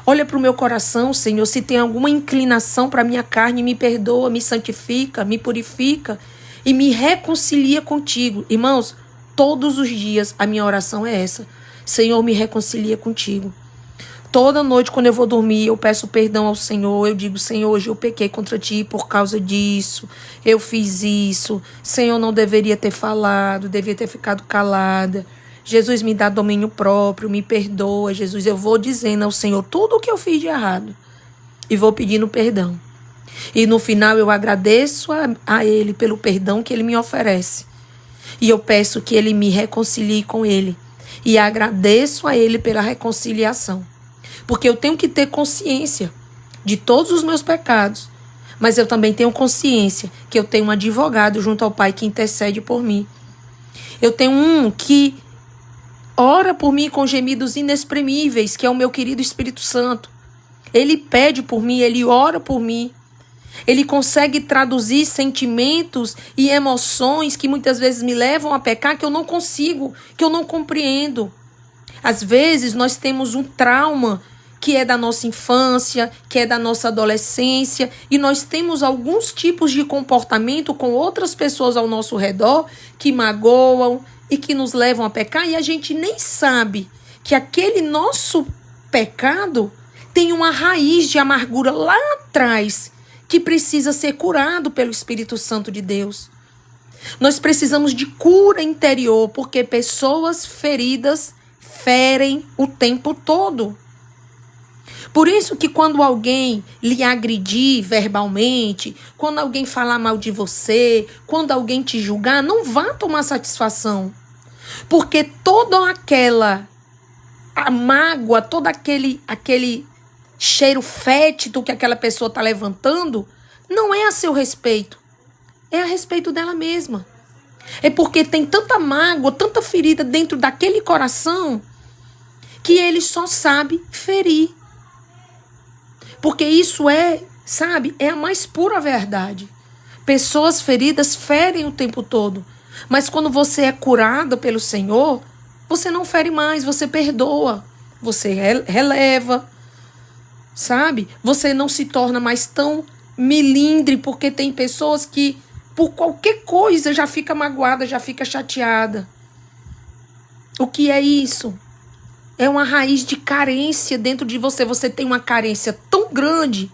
Olha para o meu coração, Senhor, se tem alguma inclinação para a minha carne, me perdoa, me santifica, me purifica e me reconcilia contigo. Irmãos, todos os dias a minha oração é essa. Senhor, me reconcilia contigo. Toda noite, quando eu vou dormir, eu peço perdão ao Senhor. Eu digo: Senhor, hoje eu pequei contra ti por causa disso. Eu fiz isso. Senhor, não deveria ter falado, devia ter ficado calada. Jesus, me dá domínio próprio, me perdoa. Jesus, eu vou dizendo ao Senhor tudo o que eu fiz de errado. E vou pedindo perdão. E no final eu agradeço a Ele pelo perdão que Ele me oferece. E eu peço que Ele me reconcilie com Ele. E agradeço a Ele pela reconciliação. Porque eu tenho que ter consciência de todos os meus pecados. Mas eu também tenho consciência que eu tenho um advogado junto ao Pai que intercede por mim. Eu tenho um que ora por mim com gemidos inexprimíveis, que é o meu querido Espírito Santo. Ele pede por mim, ele ora por mim. Ele consegue traduzir sentimentos e emoções que muitas vezes me levam a pecar, que eu não consigo, que eu não compreendo. Às vezes nós temos um trauma que é da nossa infância, que é da nossa adolescência, e nós temos alguns tipos de comportamento com outras pessoas ao nosso redor que magoam e que nos levam a pecar, e a gente nem sabe que aquele nosso pecado tem uma raiz de amargura lá atrás que precisa ser curado pelo Espírito Santo de Deus. Nós precisamos de cura interior, porque pessoas feridas ferem o tempo todo. Por isso que quando alguém lhe agredir verbalmente, quando alguém falar mal de você, quando alguém te julgar, não vá tomar satisfação. Porque toda aquela mágoa, todo aquele cheiro fétido que aquela pessoa está levantando, não é a seu respeito. É a respeito dela mesma. É porque tem tanta mágoa, tanta ferida dentro daquele coração que ele só sabe ferir. Porque isso é a mais pura verdade. Pessoas feridas ferem o tempo todo. Mas quando você é curado pelo Senhor, você não fere mais, você perdoa. Você releva, sabe? Você não se torna mais tão milindre, porque tem pessoas que por qualquer coisa já fica magoada, já fica chateada. O que é isso? É uma raiz de carência dentro de você. Você tem uma carência tão grande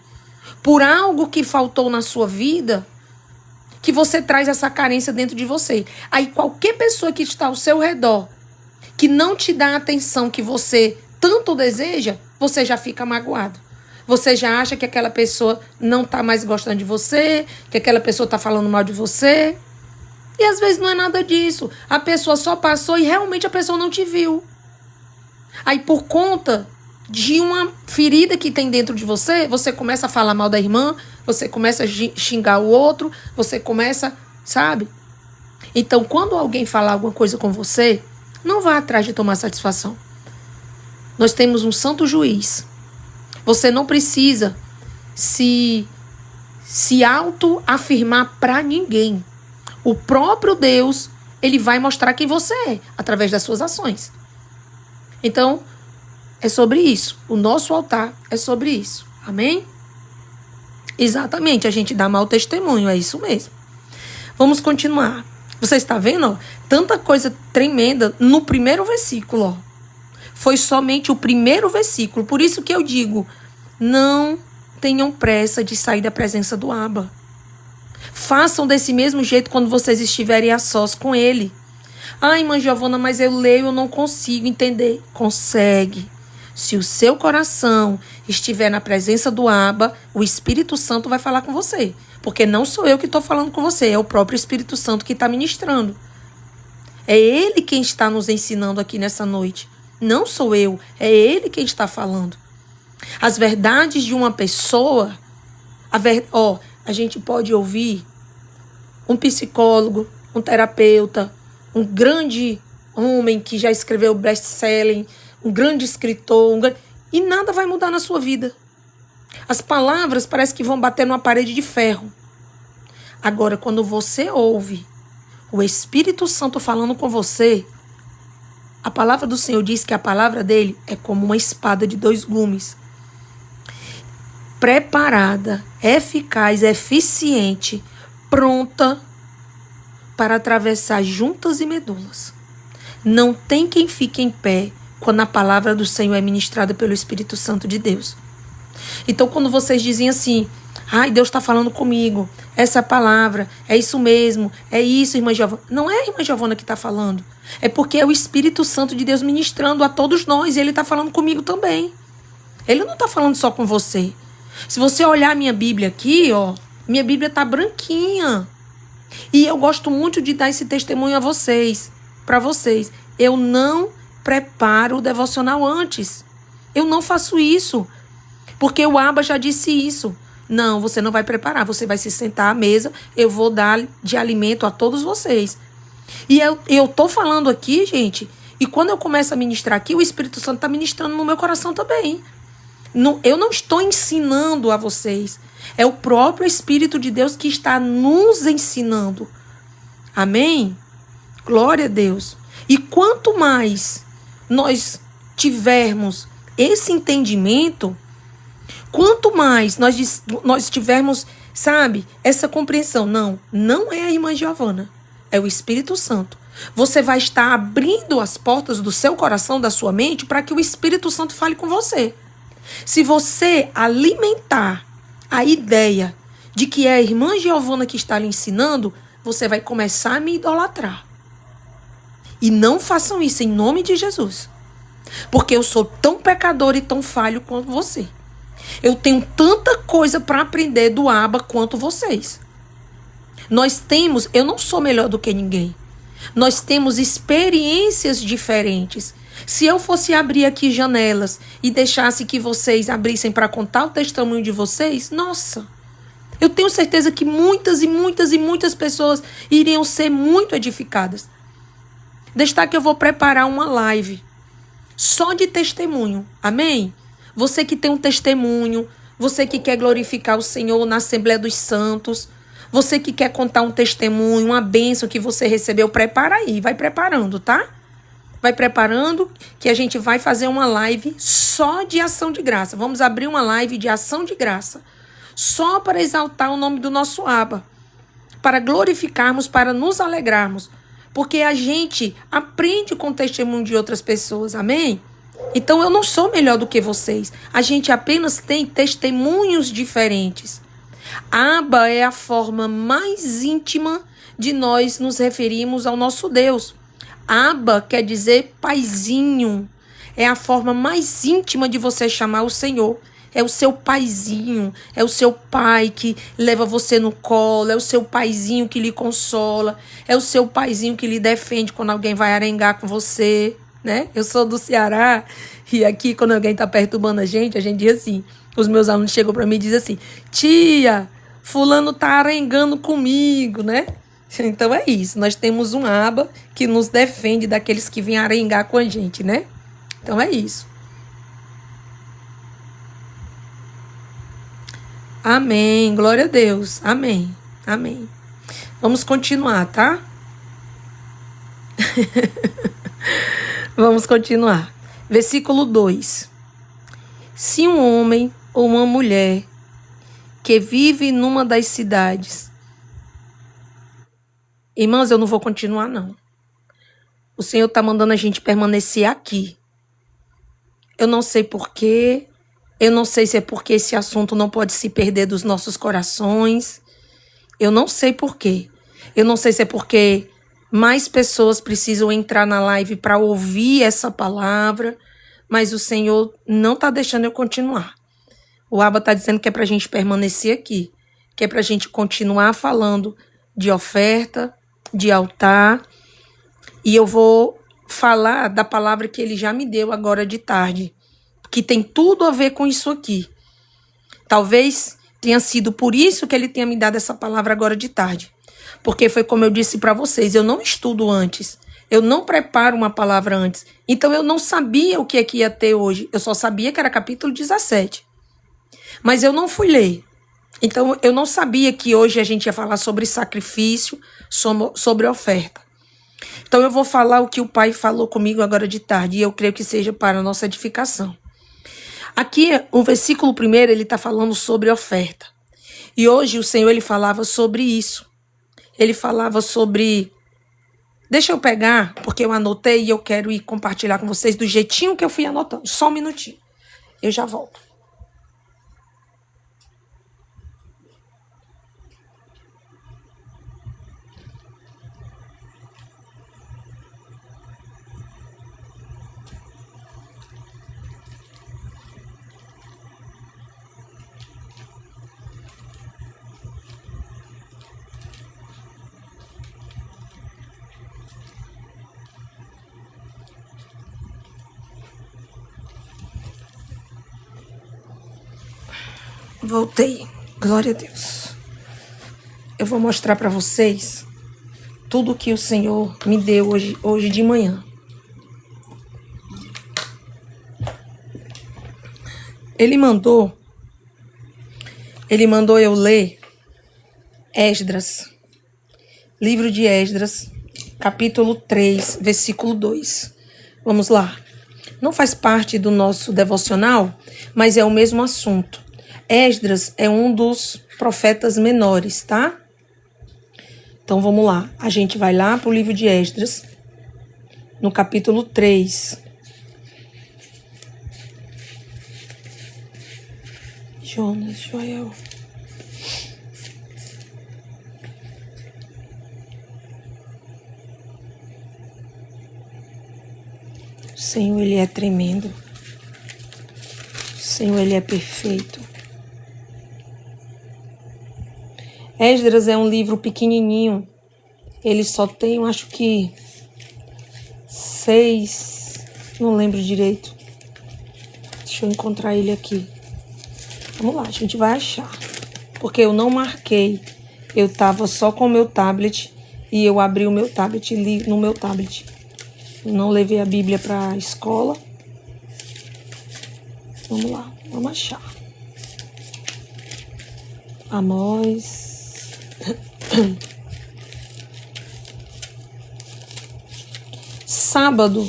por algo que faltou na sua vida, que você traz essa carência dentro de você. Aí qualquer pessoa que está ao seu redor, que não te dá a atenção que você tanto deseja, você já fica magoado. Você já acha que aquela pessoa não está mais gostando de você, que aquela pessoa está falando mal de você. E às vezes não é nada disso. A pessoa só passou e realmente a pessoa não te viu. Aí por conta de uma ferida que tem dentro de você, você começa a falar mal da irmã, você começa a xingar o outro, você começa, sabe? Então quando alguém falar alguma coisa com você, não vá atrás de tomar satisfação. Nós temos um santo juiz. Você não precisa se autoafirmar para ninguém. O próprio Deus, ele vai mostrar quem você é, através das suas ações. Então, é sobre isso. O nosso altar é sobre isso. Amém? Exatamente, a gente dá mau testemunho, é isso mesmo. Vamos continuar. Você está vendo, ó? Tanta coisa tremenda no primeiro versículo, ó. Foi somente o primeiro versículo. Por isso que eu digo, não tenham pressa de sair da presença do Abba. Façam desse mesmo jeito quando vocês estiverem a sós com ele. Ah, irmã Giovana, mas eu leio, eu não consigo entender. Consegue. Se o seu coração estiver na presença do Abba, o Espírito Santo vai falar com você. Porque não sou eu que estou falando com você, é o próprio Espírito Santo que está ministrando. É ele quem está nos ensinando aqui nessa noite. Não sou eu, é ele quem está falando. As verdades de uma pessoa, a gente pode ouvir um psicólogo, um terapeuta, um grande homem que já escreveu best-selling, um grande escritor, e nada vai mudar na sua vida. As palavras parecem que vão bater numa parede de ferro. Agora, quando você ouve o Espírito Santo falando com você, a palavra do Senhor diz que a palavra dele é como uma espada de 2 gumes. Preparada, eficaz, eficiente, pronta para atravessar juntas e medulas. Não tem quem fique em pé quando a palavra do Senhor é ministrada pelo Espírito Santo de Deus. Então, quando vocês dizem assim, ai, Deus está falando comigo, essa palavra, é isso mesmo, é isso, irmã Giovana. Não é a irmã Giovana que está falando. É porque é o Espírito Santo de Deus ministrando a todos nós, e ele está falando comigo também. Ele não está falando só com você. Se você olhar a minha Bíblia aqui, ó, minha Bíblia está branquinha. E eu gosto muito de dar esse testemunho a vocês, para vocês. Eu não preparo o devocional antes. Eu não faço isso. Porque o Abba já disse isso. Não, você não vai preparar, você vai se sentar à mesa, eu vou dar de alimento a todos vocês. E eu tô falando aqui, gente, e quando eu começo a ministrar aqui, o Espírito Santo está ministrando no meu coração também. Eu não estou ensinando a vocês, é o próprio Espírito de Deus que está nos ensinando. Amém? Glória a Deus. E quanto mais nós tivermos esse entendimento, quanto mais nós tivermos, sabe, essa compreensão, não é a irmã Giovana, é o Espírito Santo. Você vai estar abrindo as portas do seu coração, da sua mente, para que o Espírito Santo fale com você. Se você alimentar a ideia de que é a irmã Giovana que está lhe ensinando, você vai começar a me idolatrar. E não façam isso em nome de Jesus. Porque eu sou tão pecador e tão falho quanto você. Eu tenho tanta coisa para aprender do Abba quanto vocês. Eu não sou melhor do que ninguém. Nós temos experiências diferentes. Se eu fosse abrir aqui janelas e deixasse que vocês abrissem para contar o testemunho de vocês, nossa, eu tenho certeza que muitas e muitas e muitas pessoas iriam ser muito edificadas. Deixar que eu vou preparar uma live só de testemunho. Amém? Você que tem um testemunho, você que quer glorificar o Senhor na Assembleia dos Santos, você que quer contar um testemunho, uma bênção que você recebeu, prepara aí, vai preparando, tá? Vai preparando que a gente vai fazer uma live só de ação de graça. Vamos abrir uma live de ação de graça, só para exaltar o nome do nosso Abba, para glorificarmos, para nos alegrarmos, porque a gente aprende com o testemunho de outras pessoas, amém? Então eu não sou melhor do que vocês. A gente apenas tem testemunhos diferentes. Abba é a forma mais íntima de nós nos referirmos ao nosso Deus. Abba quer dizer paizinho. É a forma mais íntima de você chamar o Senhor. É o seu paizinho, é o seu pai que leva você no colo, é o seu paizinho que lhe consola, é o seu paizinho que lhe defende quando alguém vai arengar com você, né? Eu sou do Ceará e aqui quando alguém tá perturbando a gente diz assim, os meus alunos chegam para mim e dizem assim, tia, fulano tá arengando comigo, né? Então é isso, nós temos um Abba que nos defende daqueles que vêm arengar com a gente, né? Então é isso. Amém, glória a Deus, amém, amém. Vamos continuar, tá? Vamos continuar. Versículo 2. Se um homem ou uma mulher que vive numa das cidades. Irmãos, eu não vou continuar, não. O Senhor está mandando a gente permanecer aqui. Eu não sei porquê. Eu não sei se é porque esse assunto não pode se perder dos nossos corações. Eu não sei porquê. Eu não sei se é porque mais pessoas precisam entrar na live para ouvir essa palavra. Mas o Senhor não está deixando eu continuar. O Abba está dizendo que é para a gente permanecer aqui. Que é para a gente continuar falando de oferta, de altar. E eu vou falar da palavra que ele já me deu agora de tarde. Que tem tudo a ver com isso aqui. Talvez tenha sido por isso que ele tenha me dado essa palavra agora de tarde. Porque foi como eu disse para vocês, eu não estudo antes. Eu não preparo uma palavra antes. Então eu não sabia o que é que ia ter hoje. Eu só sabia que era capítulo 17. Mas eu não fui ler. Então eu não sabia que hoje a gente ia falar sobre sacrifício, sobre oferta. Então eu vou falar o que o Pai falou comigo agora de tarde. E eu creio que seja para a nossa edificação. Aqui, o versículo 1, ele está falando sobre oferta. E hoje o Senhor, ele falava sobre isso. Ele falava sobre... Deixa eu pegar, porque eu anotei e eu quero ir compartilhar com vocês do jeitinho que eu fui anotando. Só um minutinho. Eu já volto. Voltei. Glória a Deus. Eu vou mostrar para vocês tudo que o Senhor me deu hoje de manhã. Ele mandou eu ler Esdras. Livro de Esdras, capítulo 3, versículo 2. Vamos lá. Não faz parte do nosso devocional, mas é o mesmo assunto. Esdras é um dos profetas menores, tá? Então vamos lá. A gente vai lá para o livro de Esdras, no capítulo 3. Jonas, Joel. O Senhor, ele é tremendo. O Senhor, ele é perfeito. Esdras é um livro pequenininho. Ele só tem, eu acho que 6, não lembro direito. Deixa eu encontrar ele aqui. Vamos lá, a gente vai achar. Porque eu não marquei. Eu tava só com o meu tablet e eu abri o meu tablet e li no meu tablet. Eu não levei a Bíblia para a escola. Vamos lá, vamos achar. Amós. Sábado,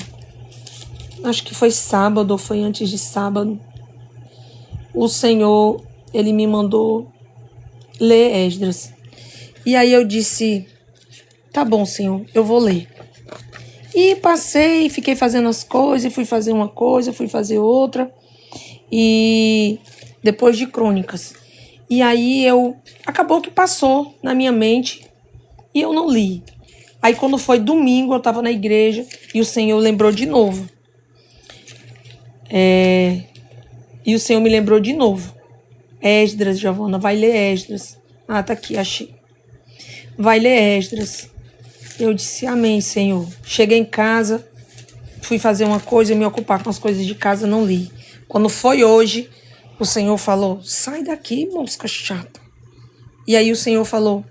acho que foi sábado ou foi antes de sábado, o Senhor, ele me mandou ler Esdras. E aí eu disse, tá bom, Senhor, eu vou ler. E passei, fiquei fazendo as coisas, fui fazer uma coisa, fui fazer outra. E depois de Crônicas. E aí acabou que passou na minha mente e eu não li. Aí quando foi domingo, eu estava na igreja e o Senhor lembrou de novo. E o Senhor me lembrou de novo. Esdras, Giovana, vai ler Esdras. Ah, tá aqui, achei. Vai ler Esdras. Eu disse, amém, Senhor. Cheguei em casa, fui fazer uma coisa, me ocupar com as coisas de casa, não li. Quando foi hoje, o Senhor falou, sai daqui, mosca chata. E aí o Senhor falou,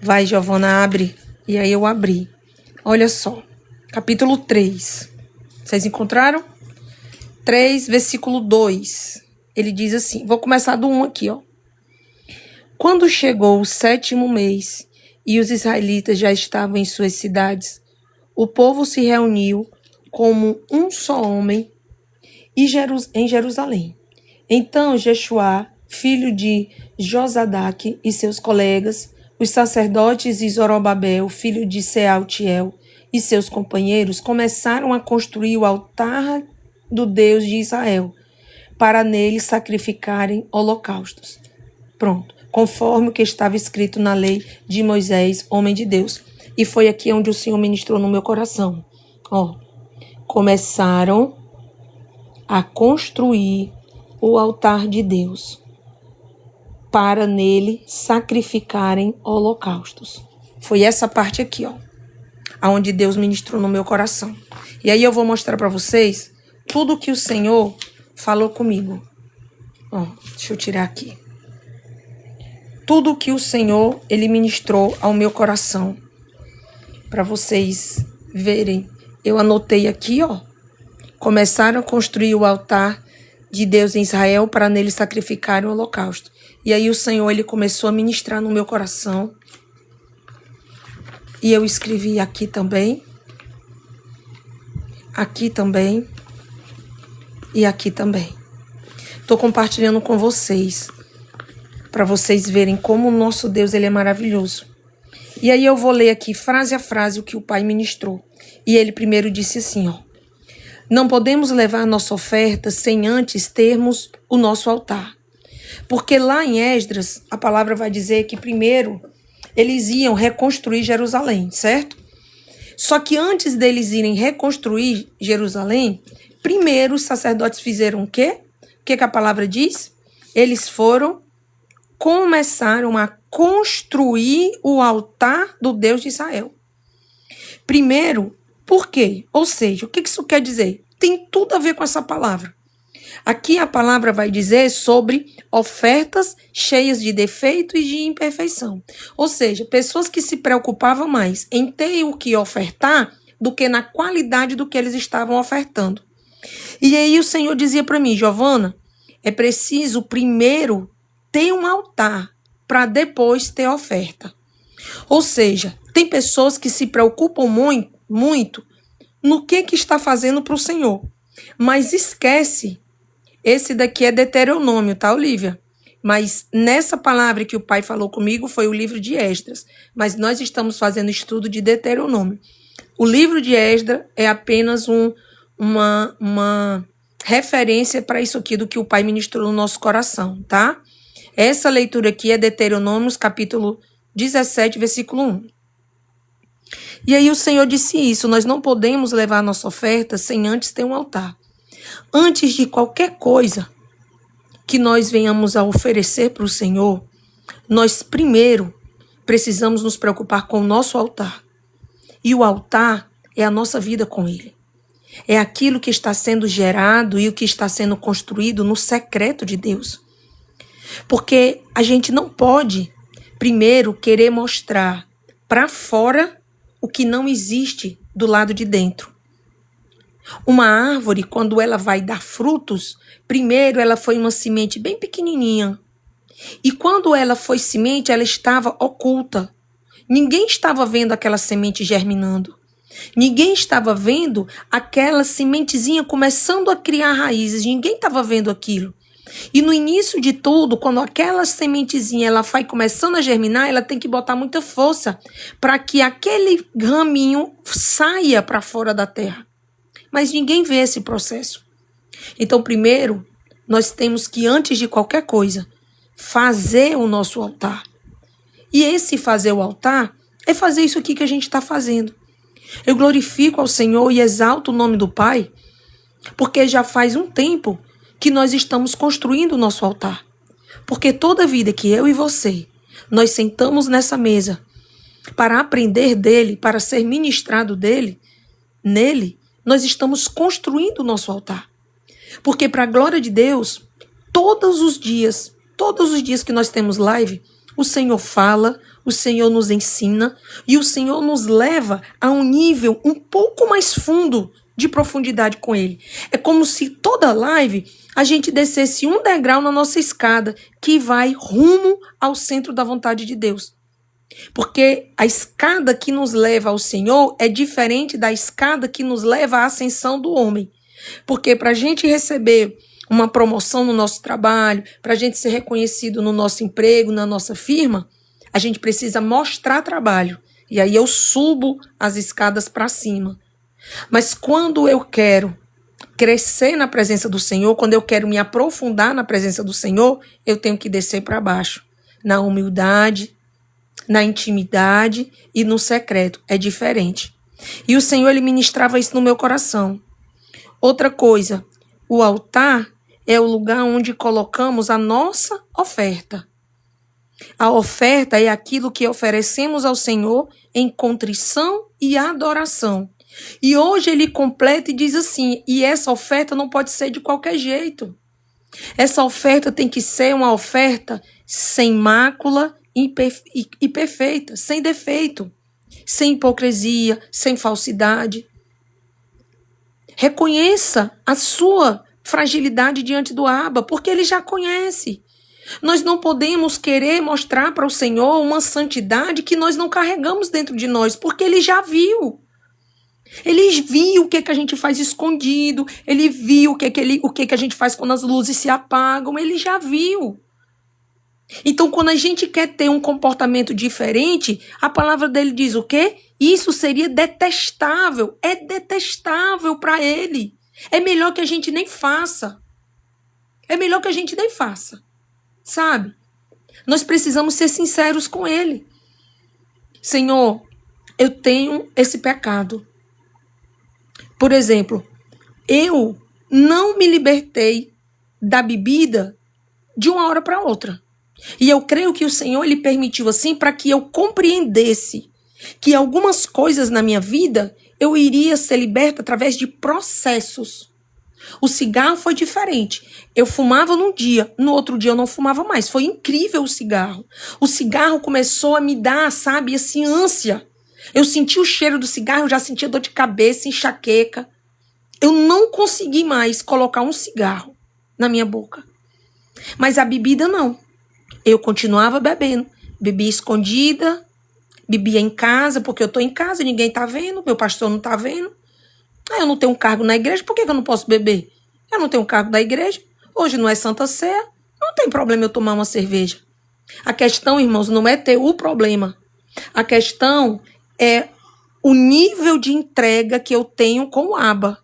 vai, Giovana, abre. E aí eu abri. Olha só, capítulo 3. Vocês encontraram? 3, versículo 2. Ele diz assim, vou começar do 1 aqui, ó. Quando chegou o 7º mês e os israelitas já estavam em suas cidades, o povo se reuniu como um só homem em Jerusalém. Então Jeshua, filho de Josadaque, e seus colegas, os sacerdotes, e Zorobabel, filho de Sealtiel, e seus companheiros, começaram a construir o altar do Deus de Israel, para nele sacrificarem holocaustos. Pronto, conforme o que estava escrito na lei de Moisés, homem de Deus. E foi aqui onde o Senhor ministrou no meu coração. Começaram a construir o altar de Deus, para nele sacrificarem holocaustos. Foi essa parte aqui, aonde Deus ministrou no meu coração. E aí eu vou mostrar para vocês tudo que o Senhor falou comigo. Deixa eu tirar aqui. Tudo que o Senhor, ele ministrou ao meu coração. Para vocês verem. Eu anotei aqui, Começaram a construir o altar de Deus em Israel para nele sacrificar o holocausto. E aí o Senhor, ele começou a ministrar no meu coração. E eu escrevi aqui também. Aqui também. E aqui também. Estou compartilhando com vocês, para vocês verem como o nosso Deus, ele é maravilhoso. E aí eu vou ler aqui frase a frase o que o Pai ministrou. E ele primeiro disse assim, não podemos levar a nossa oferta sem antes termos o nosso altar. Porque lá em Esdras, a palavra vai dizer que primeiro eles iam reconstruir Jerusalém, certo? Só que antes deles irem reconstruir Jerusalém, primeiro os sacerdotes fizeram o quê? O que a palavra diz? Eles começaram a construir o altar do Deus de Israel. Primeiro, por quê? Ou seja, o que isso quer dizer? Tem tudo a ver com essa palavra. Aqui a palavra vai dizer sobre ofertas cheias de defeito e de imperfeição. Ou seja, pessoas que se preocupavam mais em ter o que ofertar do que na qualidade do que eles estavam ofertando. E aí o Senhor dizia para mim, Giovana, é preciso primeiro ter um altar para depois ter oferta. Ou seja, tem pessoas que se preocupam muito no que está fazendo para o Senhor, mas esquece. Esse daqui é Deuteronômio, tá, Olívia? Mas nessa palavra que o Pai falou comigo foi o livro de Esdras. Mas nós estamos fazendo estudo de Deuteronômio. O livro de Esdras é apenas uma referência para isso aqui do que o Pai ministrou no nosso coração, tá? Essa leitura aqui é Deuteronômio, capítulo 17, versículo 1. E aí o Senhor disse isso, nós não podemos levar a nossa oferta sem antes ter um altar. Antes de qualquer coisa que nós venhamos a oferecer para o Senhor, nós primeiro precisamos nos preocupar com o nosso altar. E o altar é a nossa vida com Ele. É aquilo que está sendo gerado e o que está sendo construído no secreto de Deus. Porque a gente não pode, primeiro, querer mostrar para fora o que não existe do lado de dentro. Uma árvore, quando ela vai dar frutos, primeiro ela foi uma semente bem pequenininha. E quando ela foi semente, ela estava oculta. Ninguém estava vendo aquela semente germinando. Ninguém estava vendo aquela sementezinha começando a criar raízes. Ninguém estava vendo aquilo. E no início de tudo, quando aquela sementezinha ela vai começando a germinar, ela tem que botar muita força para que aquele raminho saia para fora da terra. Mas ninguém vê esse processo. Então, primeiro, nós temos que, antes de qualquer coisa, fazer o nosso altar. E esse fazer o altar é fazer isso aqui que a gente está fazendo. Eu glorifico ao Senhor e exalto o nome do Pai, porque já faz um tempo que nós estamos construindo o nosso altar. Porque toda vida que eu e você, nós sentamos nessa mesa para aprender dele, para ser ministrado nele, nós estamos construindo o nosso altar. Porque para a glória de Deus, todos os dias que nós temos live, o Senhor fala, o Senhor nos ensina e o Senhor nos leva a um nível um pouco mais fundo de profundidade com Ele. É como se toda live a gente descesse um degrau na nossa escada que vai rumo ao centro da vontade de Deus. Porque a escada que nos leva ao Senhor é diferente da escada que nos leva à ascensão do homem. Porque para a gente receber uma promoção no nosso trabalho, para a gente ser reconhecido no nosso emprego, na nossa firma, a gente precisa mostrar trabalho. E aí eu subo as escadas para cima. Mas quando eu quero crescer na presença do Senhor, quando eu quero me aprofundar na presença do Senhor, eu tenho que descer para baixo, na humildade, na intimidade e no secreto. É diferente. E o Senhor, ele ministrava isso no meu coração. Outra coisa, o altar é o lugar onde colocamos a nossa oferta. A oferta é aquilo que oferecemos ao Senhor em contrição e adoração. E hoje ele completa e diz assim, e essa oferta não pode ser de qualquer jeito. Essa oferta tem que ser uma oferta sem mácula e perfeita, sem defeito, sem hipocrisia, sem falsidade. Reconheça a sua fragilidade diante do Abba, porque ele já conhece. Nós não podemos querer mostrar para o Senhor uma santidade que nós não carregamos dentro de nós, porque ele já viu. Ele viu o que a gente faz escondido, ele viu o que a gente faz quando as luzes se apagam, ele já viu. Então, quando a gente quer ter um comportamento diferente, a palavra dele diz o quê? Isso seria detestável, é detestável para ele. É melhor que a gente nem faça. É melhor que a gente nem faça. Sabe? Nós precisamos ser sinceros com ele. Senhor, eu tenho esse pecado. Por exemplo, eu não me libertei da bebida de uma hora para outra. E eu creio que o Senhor ele permitiu assim para que eu compreendesse que algumas coisas na minha vida eu iria ser liberta através de processos. O cigarro foi diferente. Eu fumava num dia, no outro dia eu não fumava mais. Foi incrível o cigarro. O cigarro começou a me dar, sabe, assim, ânsia. Eu senti o cheiro do cigarro, eu já sentia dor de cabeça, enxaqueca. Eu não consegui mais colocar um cigarro na minha boca. Mas a bebida não. Eu continuava bebendo. Bebia escondida, bebia em casa, porque eu tô em casa, ninguém tá vendo, meu pastor não tá vendo. Eu não tenho um cargo na igreja, por que eu não posso beber? Eu não tenho um cargo na igreja, hoje não é Santa Ceia, não tem problema eu tomar uma cerveja. A questão, irmãos, não é ter o problema. A questão é o nível de entrega que eu tenho com o Abba.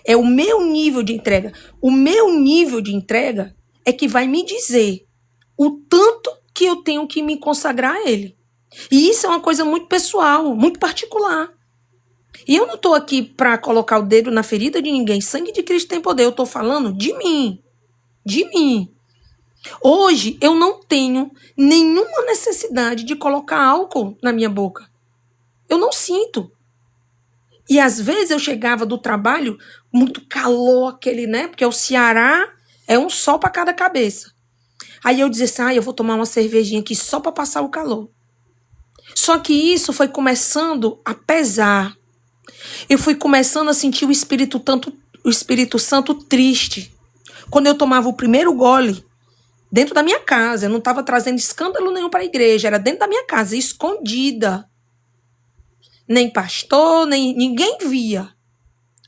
É o meu nível de entrega. O meu nível de entrega é que vai me dizer o tanto que eu tenho que me consagrar a ele. E isso é uma coisa muito pessoal, muito particular. E eu não estou aqui para colocar o dedo na ferida de ninguém. Sangue de Cristo tem poder. Eu estou falando de mim. De mim. Hoje eu não tenho nenhuma necessidade de colocar álcool na minha boca. Eu não sinto. E às vezes eu chegava do trabalho, muito calor aquele, né? Porque o Ceará é um sol para cada cabeça. Aí eu dizia assim, eu vou tomar uma cervejinha aqui só para passar o calor. Só que isso foi começando a pesar. Eu fui começando a sentir o Espírito Santo triste. Quando eu tomava o primeiro gole, dentro da minha casa, eu não estava trazendo escândalo nenhum para a igreja, era dentro da minha casa, escondida. Nem pastor, nem ninguém via.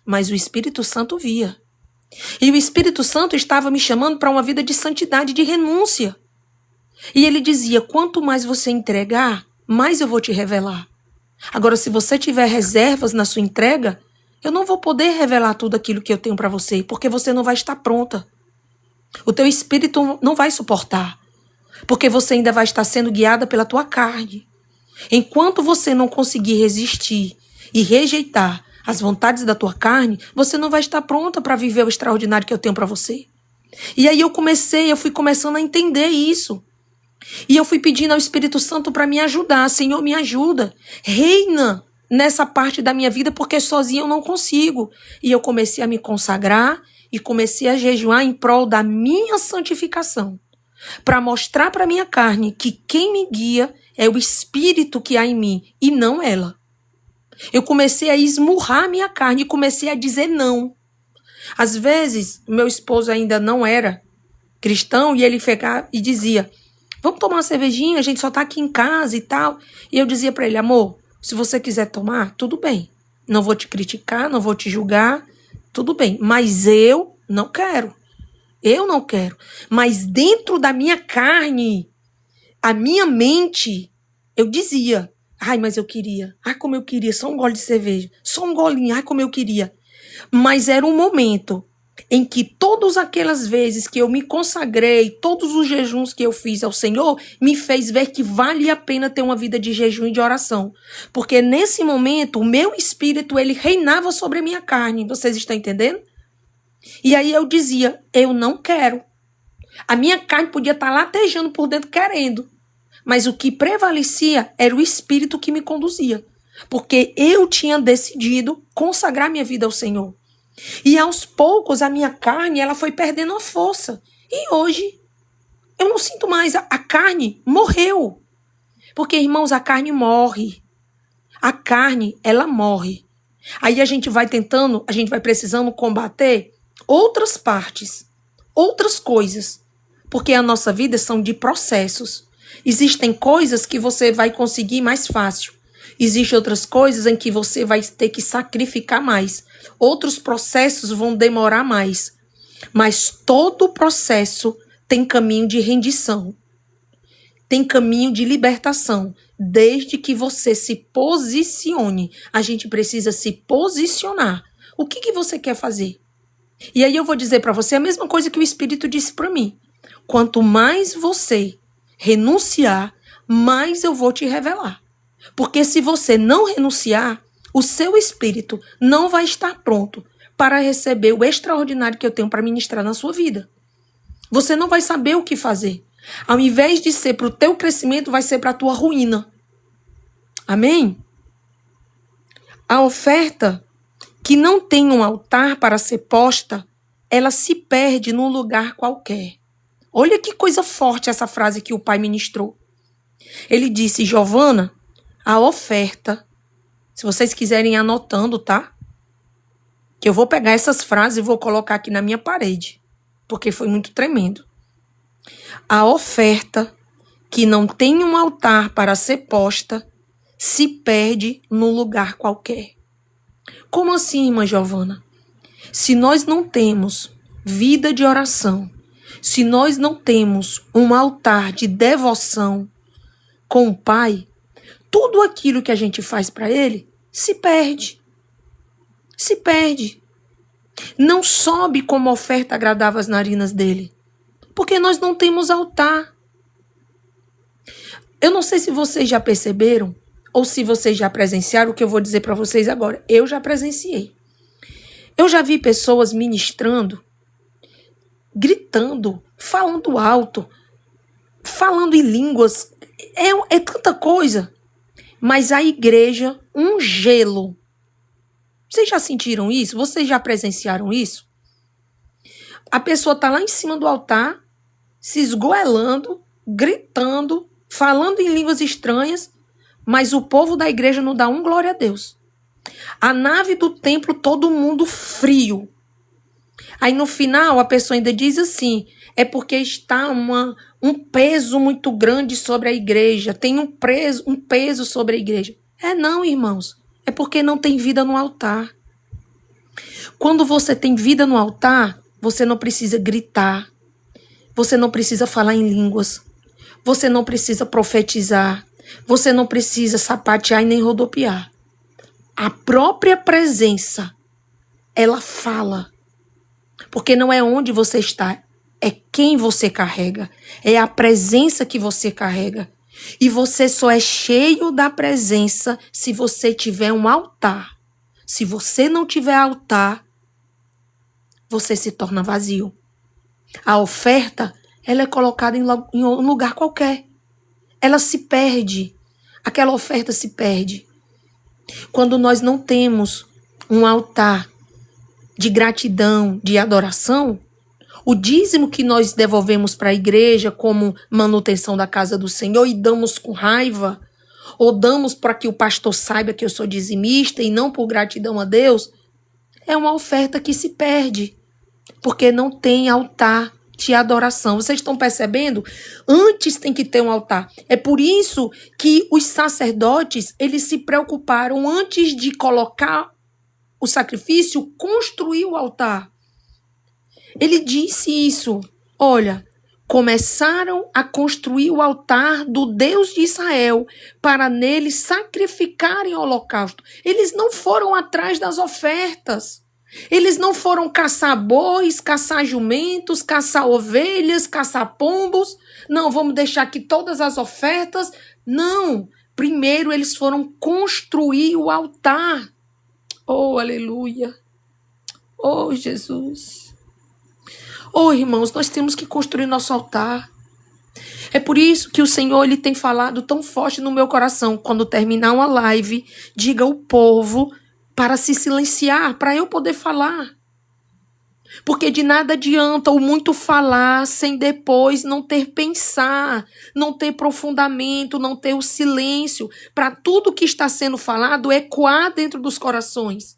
Mas o Espírito Santo via. E o Espírito Santo estava me chamando para uma vida de santidade, de renúncia. E ele dizia, quanto mais você entregar, mais eu vou te revelar. Agora, se você tiver reservas na sua entrega, eu não vou poder revelar tudo aquilo que eu tenho para você, porque você não vai estar pronta. O teu espírito não vai suportar, porque você ainda vai estar sendo guiada pela tua carne. Enquanto você não conseguir resistir e rejeitar as vontades da tua carne, você não vai estar pronta para viver o extraordinário que eu tenho para você. E aí eu fui começando a entender isso. E eu fui pedindo ao Espírito Santo para me ajudar. Senhor, me ajuda. Reina nessa parte da minha vida, porque sozinha eu não consigo. E eu comecei a me consagrar e comecei a jejuar em prol da minha santificação. Para mostrar para minha carne que quem me guia é o Espírito que há em mim e não ela. Eu comecei a esmurrar a minha carne e comecei a dizer não. Às vezes, meu esposo ainda não era cristão e ele ficava e dizia, vamos tomar uma cervejinha, a gente só tá aqui em casa e tal. E eu dizia para ele, amor, se você quiser tomar, tudo bem. Não vou te criticar, não vou te julgar, tudo bem. Mas eu não quero. Eu não quero. Mas dentro da minha carne, a minha mente, eu dizia, ai, mas eu queria. Ai, como eu queria, só um gole de cerveja. Só um golinho, ai, como eu queria. Mas era um momento em que todas aquelas vezes que eu me consagrei, todos os jejuns que eu fiz ao Senhor, me fez ver que vale a pena ter uma vida de jejum e de oração. Porque nesse momento, o meu espírito, ele reinava sobre a minha carne. Vocês estão entendendo? E aí eu dizia, eu não quero. A minha carne podia estar latejando por dentro querendo. Mas o que prevalecia era o espírito que me conduzia. Porque eu tinha decidido consagrar minha vida ao Senhor. E aos poucos a minha carne ela foi perdendo a força. E hoje eu não sinto mais. A carne morreu. Porque, irmãos, a carne morre. A carne, ela morre. Aí a gente vai precisando combater outras partes, outras coisas. Porque a nossa vida são de processos. Existem coisas que você vai conseguir mais fácil. Existem outras coisas em que você vai ter que sacrificar mais. Outros processos vão demorar mais. Mas todo processo tem caminho de rendição. Tem caminho de libertação. Desde que você se posicione. A gente precisa se posicionar. O que você quer fazer? E aí eu vou dizer para você a mesma coisa que o Espírito disse para mim. Quanto mais você renunciar, mais eu vou te revelar. Porque se você não renunciar, o seu espírito não vai estar pronto para receber o extraordinário que eu tenho para ministrar na sua vida. Você não vai saber o que fazer. Ao invés de ser para o teu crescimento, vai ser para a tua ruína. Amém? A oferta que não tem um altar para ser posta, ela se perde num lugar qualquer. Olha que coisa forte essa frase que o pai ministrou. Ele disse, Giovana, a oferta, se vocês quiserem ir anotando, tá? Que eu vou pegar essas frases e vou colocar aqui na minha parede, porque foi muito tremendo. A oferta que não tem um altar para ser posta, se perde num lugar qualquer. Como assim, irmã Giovana? Se nós não temos vida de oração, se nós não temos um altar de devoção com o Pai, tudo aquilo que a gente faz para Ele se perde. Se perde. Não sobe como oferta agradável às narinas dele. Porque nós não temos altar. Eu não sei se vocês já perceberam ou se vocês já presenciaram o que eu vou dizer para vocês agora. Eu já presenciei. Eu já vi pessoas ministrando, gritando, falando alto, falando em línguas. É tanta coisa. Mas a igreja, um gelo. Vocês já sentiram isso? Vocês já presenciaram isso? A pessoa está lá em cima do altar, se esgoelando, gritando, falando em línguas estranhas, mas o povo da igreja não dá glória a Deus. A nave do templo, todo mundo frio. Aí no final a pessoa ainda diz assim, é porque está um peso muito grande sobre a igreja, tem um peso sobre a igreja. Não, irmãos, é porque não tem vida no altar. Quando você tem vida no altar, você não precisa gritar, você não precisa falar em línguas, você não precisa profetizar, você não precisa sapatear e nem rodopiar. A própria presença, ela fala. Porque não é onde você está, é quem você carrega. É a presença que você carrega. E você só é cheio da presença se você tiver um altar. Se você não tiver altar, você se torna vazio. A oferta, ela é colocada em um lugar qualquer. Ela se perde. Aquela oferta se perde. Quando nós não temos um altar de gratidão, de adoração, o dízimo que nós devolvemos para a igreja como manutenção da casa do Senhor e damos com raiva, ou damos para que o pastor saiba que eu sou dizimista e não por gratidão a Deus, é uma oferta que se perde, porque não tem altar de adoração. Vocês estão percebendo? Antes tem que ter um altar. É por isso que os sacerdotes, eles se preocuparam antes de colocar o sacrifício, construir o altar. Ele disse isso. Olha, começaram a construir o altar do Deus de Israel para nele sacrificarem holocausto. Eles não foram atrás das ofertas. Eles não foram caçar bois, caçar jumentos, caçar ovelhas, caçar pombos. Não, vamos deixar aqui todas as ofertas. Não. Primeiro eles foram construir o altar. Oh, aleluia. Oh, Jesus. Oh, irmãos, nós temos que construir nosso altar. É por isso que o Senhor ele tem falado tão forte no meu coração. Quando terminar uma live, diga ao povo para se silenciar, para eu poder falar. Porque de nada adianta o muito falar sem depois não ter pensar, não ter aprofundamento, não ter o silêncio, para tudo que está sendo falado ecoar dentro dos corações.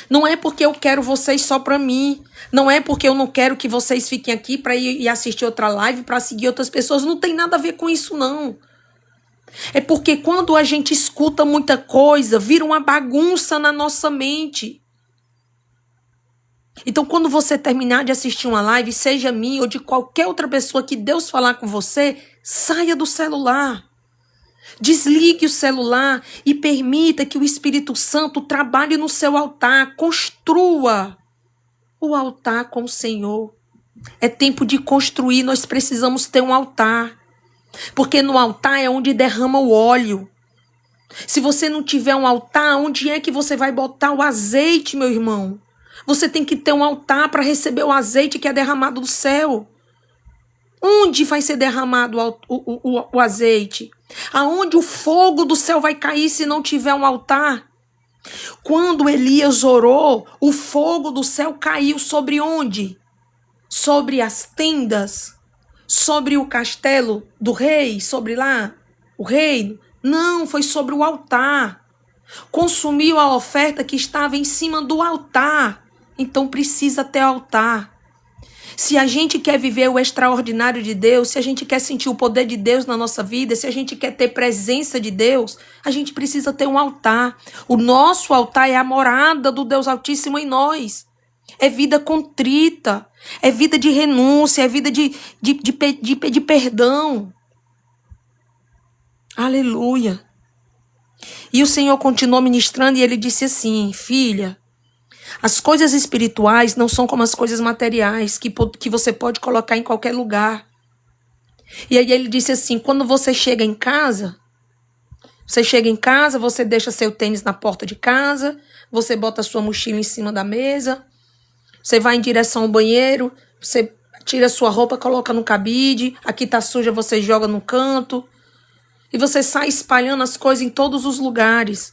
Não é porque eu quero vocês só para mim. Não é porque eu não quero que vocês fiquem aqui para ir assistir outra live, para seguir outras pessoas. Não tem nada a ver com isso, não. É porque quando a gente escuta muita coisa, vira uma bagunça na nossa mente. Então, quando você terminar de assistir uma live, seja minha ou de qualquer outra pessoa que Deus falar com você, saia do celular. Desligue o celular e permita que o Espírito Santo trabalhe no seu altar. Construa o altar com o Senhor. É tempo de construir, nós precisamos ter um altar. Porque no altar é onde derrama o óleo. Se você não tiver um altar, onde é que você vai botar o azeite, meu irmão? Você tem que ter um altar para receber o azeite que é derramado do céu. Onde vai ser derramado o azeite? Aonde o fogo do céu vai cair se não tiver um altar? Quando Elias orou, o fogo do céu caiu sobre onde? Sobre as tendas? Sobre o castelo do rei? Sobre lá o reino? Não, foi sobre o altar. Consumiu a oferta que estava em cima do altar. Então precisa ter altar. Se a gente quer viver o extraordinário de Deus, se a gente quer sentir o poder de Deus na nossa vida, se a gente quer ter presença de Deus, a gente precisa ter um altar. O nosso altar é a morada do Deus Altíssimo em nós. É vida contrita, é vida de renúncia, é vida de pedir perdão. Aleluia. E o Senhor continuou ministrando e ele disse assim: filha, as coisas espirituais não são como as coisas materiais que você pode colocar em qualquer lugar. E aí ele disse assim: quando você chega em casa, você deixa seu tênis na porta de casa, você bota sua mochila em cima da mesa, você vai em direção ao banheiro, você tira sua roupa, coloca no cabide, aqui tá suja, você joga no canto, e você sai espalhando as coisas em todos os lugares.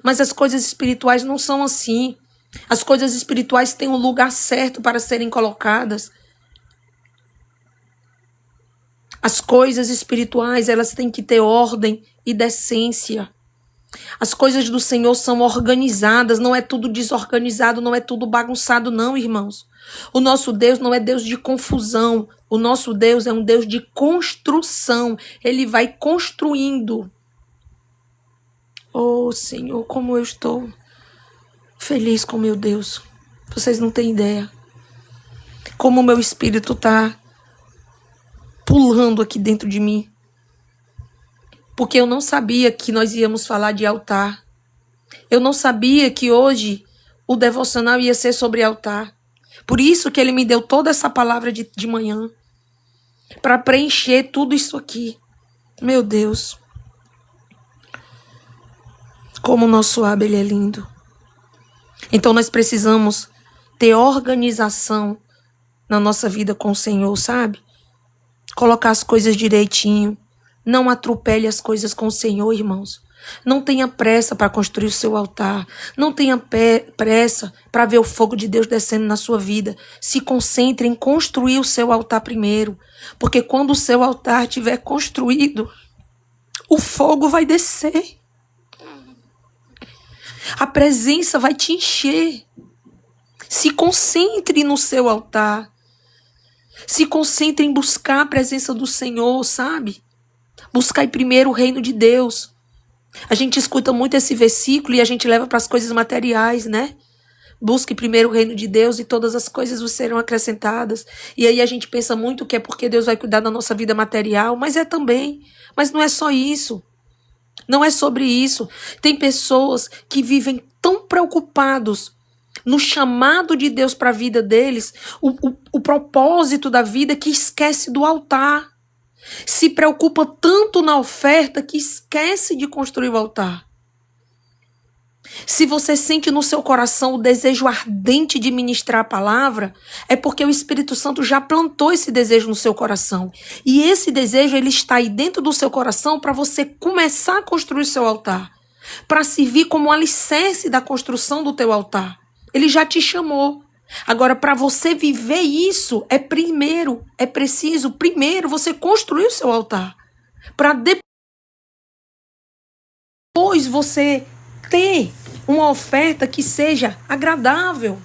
Mas as coisas espirituais não são assim. As coisas espirituais têm um lugar certo para serem colocadas. As coisas espirituais, elas têm que ter ordem e decência. As coisas do Senhor são organizadas, não é tudo desorganizado, não é tudo bagunçado, não, irmãos. O nosso Deus não é Deus de confusão. O nosso Deus é um Deus de construção. Ele vai construindo. Oh, Senhor, como eu estou feliz com meu Deus. Vocês não têm ideia. Como o meu espírito está pulando aqui dentro de mim. Porque eu não sabia que nós íamos falar de altar. Eu não sabia que hoje o devocional ia ser sobre altar. Por isso que ele me deu toda essa palavra de manhã. Para preencher tudo isso aqui. Meu Deus. Como o nosso Abel é lindo. Então nós precisamos ter organização na nossa vida com o Senhor, sabe? Colocar as coisas direitinho. Não atropele as coisas com o Senhor, irmãos. Não tenha pressa para construir o seu altar. Não tenha pressa para ver o fogo de Deus descendo na sua vida. Se concentre em construir o seu altar primeiro. Porque quando o seu altar estiver construído, o fogo vai descer. A presença vai te encher. Se concentre no seu altar. Se concentre em buscar a presença do Senhor, sabe? Buscar primeiro o reino de Deus. A gente escuta muito esse versículo e a gente leva para as coisas materiais, né? Busque primeiro o reino de Deus e todas as coisas vos serão acrescentadas. E aí a gente pensa muito que é porque Deus vai cuidar da nossa vida material, mas é também. Mas não é só isso. Não é sobre isso. Tem pessoas que vivem tão preocupados no chamado de Deus para a vida deles, o propósito da vida, que esquece do altar. Se preocupa tanto na oferta que esquece de construir o altar. Se você sente no seu coração o desejo ardente de ministrar a palavra, é porque o Espírito Santo já plantou esse desejo no seu coração. E esse desejo, ele está aí dentro do seu coração para você começar a construir o seu altar. Para servir como alicerce da construção do teu altar. Ele já te chamou. Agora, para você viver isso, é preciso primeiro você construir o seu altar. Para depois você ter uma oferta que seja agradável,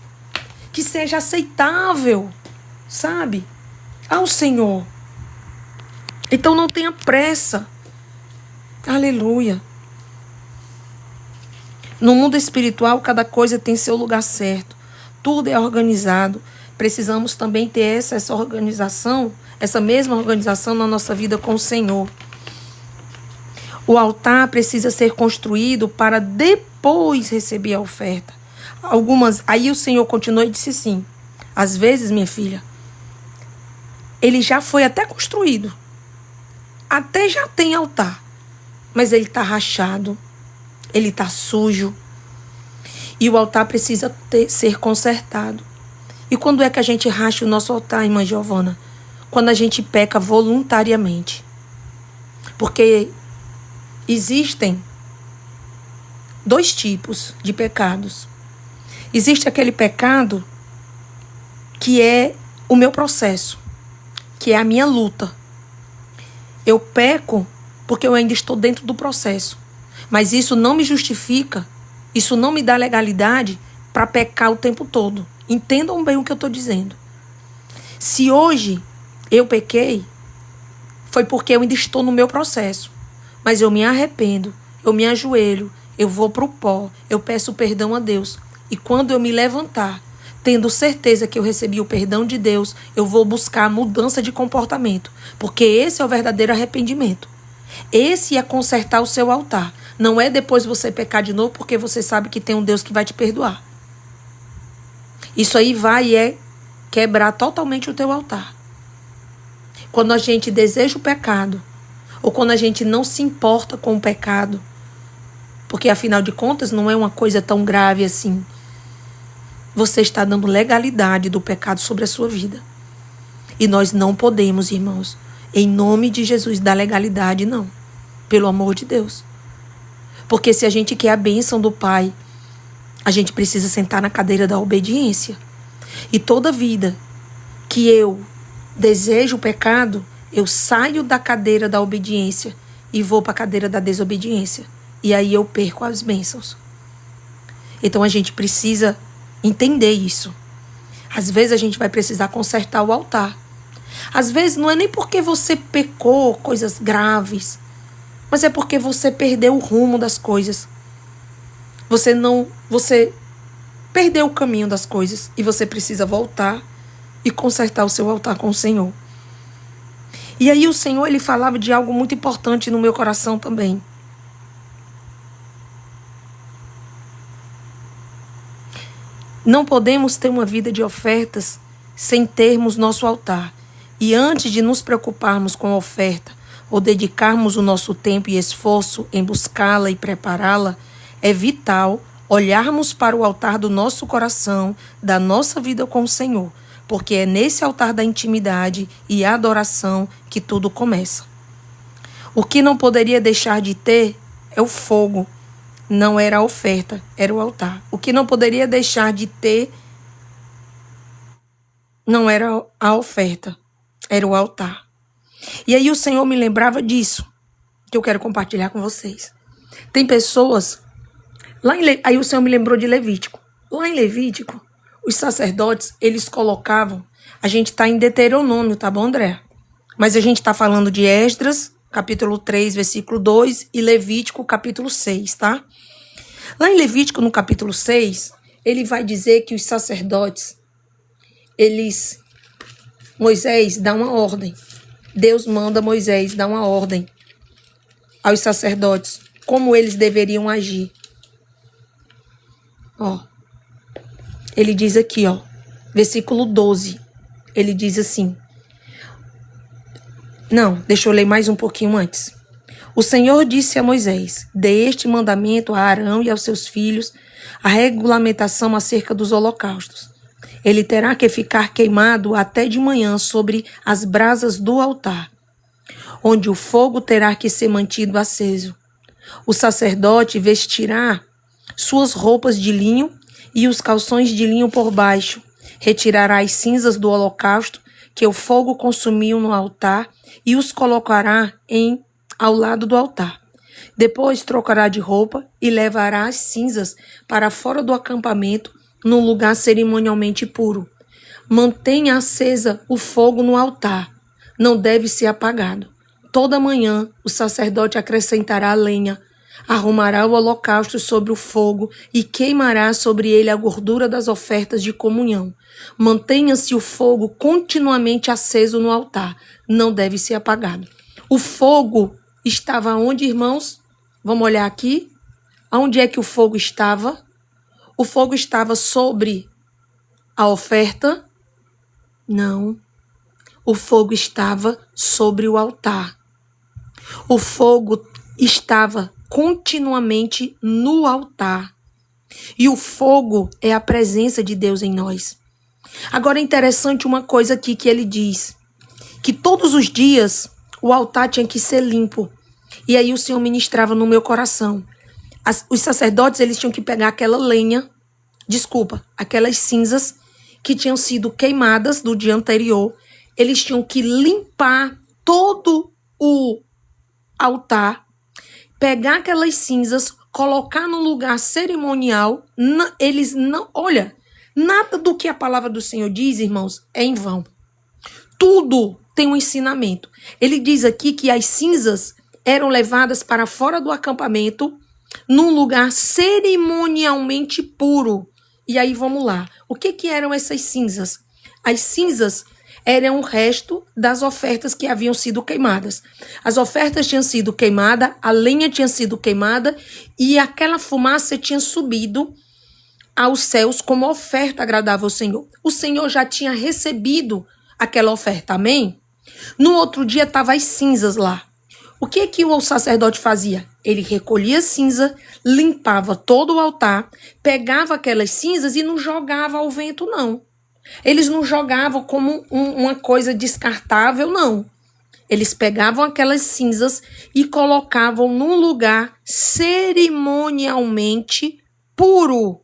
que seja aceitável, sabe? Ao Senhor. Então não tenha pressa. Aleluia. No mundo espiritual, cada coisa tem seu lugar certo. Tudo é organizado. Precisamos também ter essa organização, essa mesma organização na nossa vida com o Senhor. O altar precisa ser construído para depois receber a oferta. Aí o Senhor continuou e disse assim: às vezes, minha filha, ele já foi até construído. Até já tem altar. Mas ele está rachado. Ele está sujo. E o altar precisa ser consertado. E quando é que a gente racha o nosso altar, irmã Giovana? Quando a gente peca voluntariamente. Porque existem dois tipos de pecados. Existe aquele pecado que é o meu processo, que é a minha luta. Eu peco porque eu ainda estou dentro do processo. Mas isso não me justifica, isso não me dá legalidade para pecar o tempo todo. Entendam bem o que eu estou dizendo. Se hoje eu pequei, foi porque eu ainda estou no meu processo. Mas eu me arrependo, eu me ajoelho, eu vou para o pó, eu peço perdão a Deus. E quando eu me levantar, tendo certeza que eu recebi o perdão de Deus, eu vou buscar a mudança de comportamento. Porque esse é o verdadeiro arrependimento. Esse é consertar o seu altar. Não é depois você pecar de novo porque você sabe que tem um Deus que vai te perdoar. Isso aí vai quebrar totalmente o teu altar. Quando a gente deseja o pecado, ou quando a gente não se importa com o pecado, porque afinal de contas não é uma coisa tão grave assim, você está dando legalidade do pecado sobre a sua vida. E nós não podemos, irmãos, em nome de Jesus, dar legalidade, não. Pelo amor de Deus. Porque se a gente quer a bênção do Pai, a gente precisa sentar na cadeira da obediência. E toda vida que eu desejo o pecado, eu saio da cadeira da obediência e vou para a cadeira da desobediência. E aí eu perco as bênçãos. Então a gente precisa entender isso. Às vezes a gente vai precisar consertar o altar. Às vezes não é nem porque você pecou coisas graves, mas é porque você perdeu o rumo das coisas. Você perdeu o caminho das coisas e você precisa voltar e consertar o seu altar com o Senhor. E aí o Senhor, ele falava de algo muito importante no meu coração também. Não podemos ter uma vida de ofertas sem termos nosso altar. E antes de nos preocuparmos com a oferta ou dedicarmos o nosso tempo e esforço em buscá-la e prepará-la, é vital olharmos para o altar do nosso coração, da nossa vida com o Senhor, porque é nesse altar da intimidade e adoração que tudo começa. O que não poderia deixar de ter é o fogo. Não era a oferta, era o altar. O que não poderia deixar de ter não era a oferta, era o altar. E aí o Senhor me lembrava disso, que eu quero compartilhar com vocês. Tem pessoas, aí o Senhor me lembrou de Levítico. Lá em Levítico, os sacerdotes, eles colocavam, a gente está em Deuteronômio, tá bom, André? Mas a gente está falando de Esdras, capítulo 3, versículo 2, e Levítico, capítulo 6, tá? Lá em Levítico, no capítulo 6, ele vai dizer que os sacerdotes, Moisés dá uma ordem. Deus manda Moisés dar uma ordem aos sacerdotes, como eles deveriam agir. Ele diz aqui, versículo 12, ele diz assim, deixa eu ler mais um pouquinho antes. O Senhor disse a Moisés: dê este mandamento a Arão e aos seus filhos, a regulamentação acerca dos holocaustos. Ele terá que ficar queimado até de manhã sobre as brasas do altar, onde o fogo terá que ser mantido aceso. O sacerdote vestirá suas roupas de linho e os calções de linho por baixo, retirará as cinzas do holocausto que o fogo consumiu no altar e os colocará ao lado do altar. Depois trocará de roupa e levará as cinzas para fora do acampamento, num lugar cerimonialmente puro. Mantenha acesa o fogo no altar, não deve ser apagado. Toda manhã o sacerdote acrescentará lenha, arrumará o holocausto sobre o fogo e queimará sobre ele a gordura das ofertas de comunhão. Mantenha-se o fogo continuamente aceso no altar, não deve ser apagado. O fogo estava onde, irmãos? Vamos olhar aqui. Onde é que o fogo estava? O fogo estava sobre a oferta? Não. O fogo estava sobre o altar. O fogo estava continuamente no altar. E o fogo é a presença de Deus em nós. Agora é interessante uma coisa aqui que ele diz, que todos os dias o altar tinha que ser limpo. E aí o Senhor ministrava no meu coração. Os sacerdotes, eles tinham que pegar aquelas cinzas que tinham sido queimadas do dia anterior. Eles tinham que limpar todo o altar, pegar aquelas cinzas, colocar no lugar cerimonial. Nada do que a palavra do Senhor diz, irmãos, é em vão. Tudo tem um ensinamento. Ele diz aqui que as cinzas eram levadas para fora do acampamento, num lugar cerimonialmente puro. E aí vamos lá. O que eram essas cinzas? As cinzas eram o resto das ofertas que haviam sido queimadas. As ofertas tinham sido queimadas, a lenha tinha sido queimada e aquela fumaça tinha subido aos céus como oferta agradável ao Senhor. O Senhor já tinha recebido aquela oferta, amém? No outro dia estavam as cinzas lá. O que o sacerdote fazia? Ele recolhia cinza, limpava todo o altar, pegava aquelas cinzas e não jogava ao vento, não. Eles não jogavam como uma coisa descartável, não. Eles pegavam aquelas cinzas e colocavam num lugar cerimonialmente puro.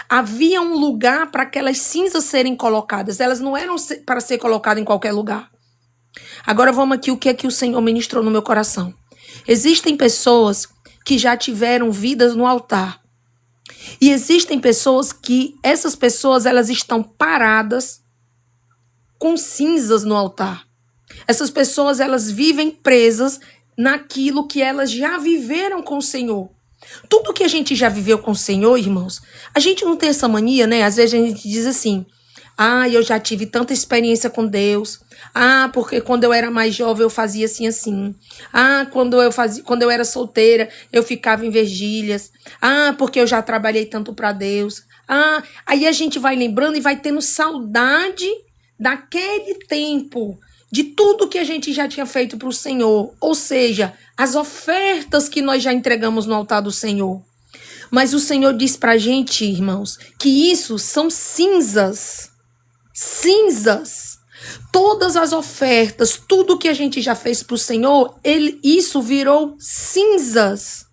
Havia um lugar para aquelas cinzas serem colocadas. Elas não eram para ser colocadas em qualquer lugar. Agora vamos aqui o que o Senhor ministrou no meu coração. Existem pessoas que já tiveram vidas no altar. E existem pessoas que, essas pessoas, elas estão paradas com cinzas no altar. Essas pessoas, elas vivem presas naquilo que elas já viveram com o Senhor. Tudo que a gente já viveu com o Senhor, irmãos, a gente não tem essa mania, né? Às vezes a gente diz assim, eu já tive tanta experiência com Deus. Porque quando eu era mais jovem eu fazia assim. Quando eu era solteira eu ficava em vigílias. Porque eu já trabalhei tanto para Deus. Aí a gente vai lembrando e vai tendo saudade daquele tempo, de tudo que a gente já tinha feito para o Senhor. Ou seja, as ofertas que nós já entregamos no altar do Senhor. Mas o Senhor diz pra gente, irmãos, que isso são cinzas. Cinzas. Todas as ofertas, tudo que a gente já fez para o Senhor, isso virou cinzas.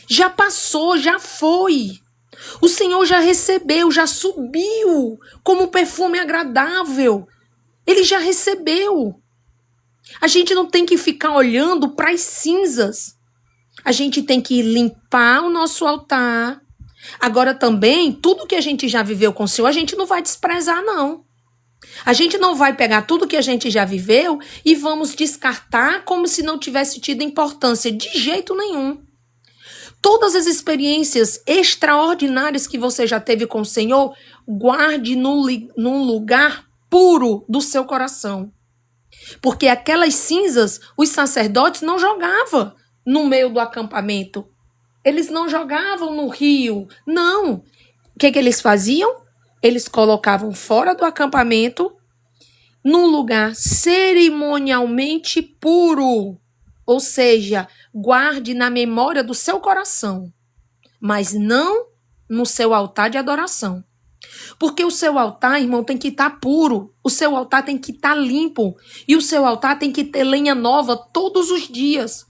Já passou, já foi. O Senhor já recebeu, já subiu como perfume agradável. Ele já recebeu. A gente não tem que ficar olhando para as cinzas. A gente tem que limpar o nosso altar. Agora também, tudo que a gente já viveu com o Senhor, a gente não vai desprezar, não. A gente não vai pegar tudo que a gente já viveu e vamos descartar como se não tivesse tido importância. De jeito nenhum. Todas as experiências extraordinárias que você já teve com o Senhor, guarde num lugar puro do seu coração. Porque aquelas cinzas, os sacerdotes não jogavam no meio do acampamento. Eles não jogavam no rio. Não. O que eles faziam? Eles colocavam fora do acampamento, num lugar cerimonialmente puro. Ou seja, guarde na memória do seu coração, mas não no seu altar de adoração. Porque o seu altar, irmão, tem que estar puro. O seu altar tem que estar limpo. E o seu altar tem que ter lenha nova todos os dias.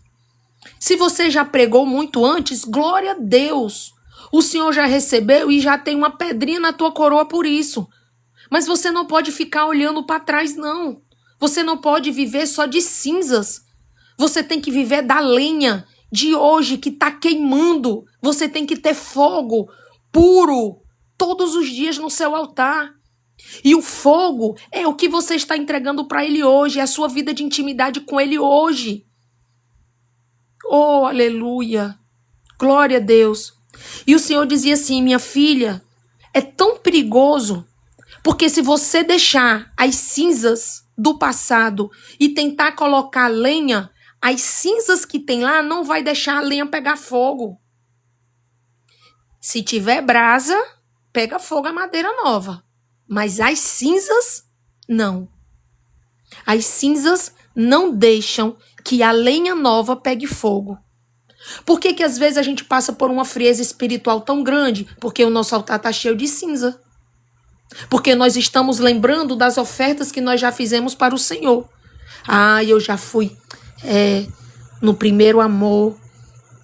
Se você já pregou muito antes, glória a Deus. O Senhor já recebeu e já tem uma pedrinha na tua coroa por isso. Mas você não pode ficar olhando para trás, não. Você não pode viver só de cinzas. Você tem que viver da lenha de hoje que está queimando. Você tem que ter fogo puro todos os dias no seu altar. E o fogo é o que você está entregando para Ele hoje. É a sua vida de intimidade com Ele hoje. Oh, aleluia. Glória a Deus. E o Senhor dizia assim, minha filha, é tão perigoso, porque se você deixar as cinzas do passado e tentar colocar lenha, as cinzas que tem lá não vai deixar a lenha pegar fogo. Se tiver brasa, pega fogo a madeira nova. Mas as cinzas, não. As cinzas não deixam que a lenha nova pegue fogo. Por que às vezes a gente passa por uma frieza espiritual tão grande? Porque o nosso altar está cheio de cinza. Porque nós estamos lembrando das ofertas que nós já fizemos para o Senhor. Ah, eu já fui no primeiro amor,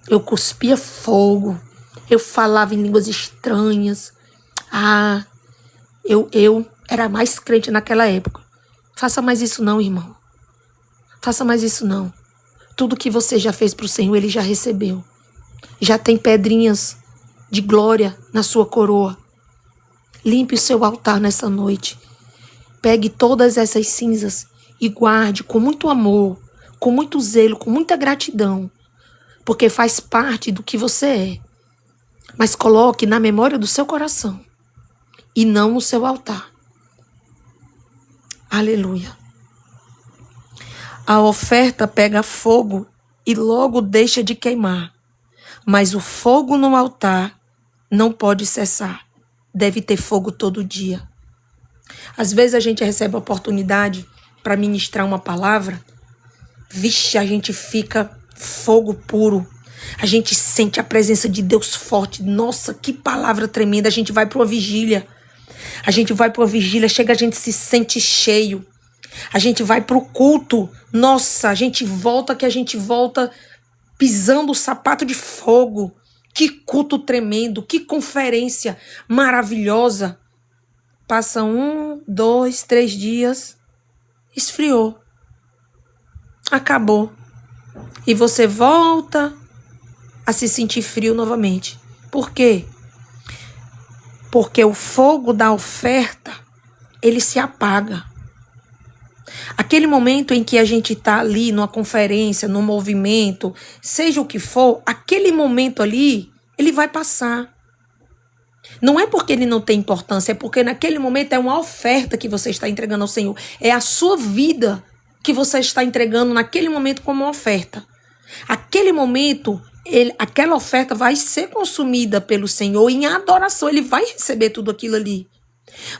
eu cuspia fogo, eu falava em línguas estranhas. Ah, eu era mais crente naquela época. Faça mais isso não, irmão. Faça mais isso não. Tudo que você já fez para o Senhor, Ele já recebeu. Já tem pedrinhas de glória na sua coroa. Limpe o seu altar nessa noite. Pegue todas essas cinzas e guarde com muito amor, com muito zelo, com muita gratidão. Porque faz parte do que você é. Mas coloque na memória do seu coração e não no seu altar. Aleluia. A oferta pega fogo e logo deixa de queimar. Mas o fogo no altar não pode cessar. Deve ter fogo todo dia. Às vezes a gente recebe a oportunidade para ministrar uma palavra. Vixe, a gente fica fogo puro. A gente sente a presença de Deus forte. Nossa, que palavra tremenda. A gente vai para uma vigília. Chega, a gente se sente cheio. A gente vai para o culto. Nossa, a gente volta pisando o sapato de fogo. Que culto tremendo, que conferência maravilhosa. Passa 1, 2, 3 dias. Esfriou. Acabou. E você volta a se sentir frio novamente. Por quê? Porque o fogo da oferta, ele se apaga. Aquele momento em que a gente está ali numa conferência, num movimento, seja o que for, aquele momento ali, ele vai passar. Não é porque ele não tem importância, é porque naquele momento é uma oferta que você está entregando ao Senhor. É a sua vida que você está entregando naquele momento como uma oferta. Aquele momento, aquela oferta vai ser consumida pelo Senhor em adoração. Ele vai receber tudo aquilo ali.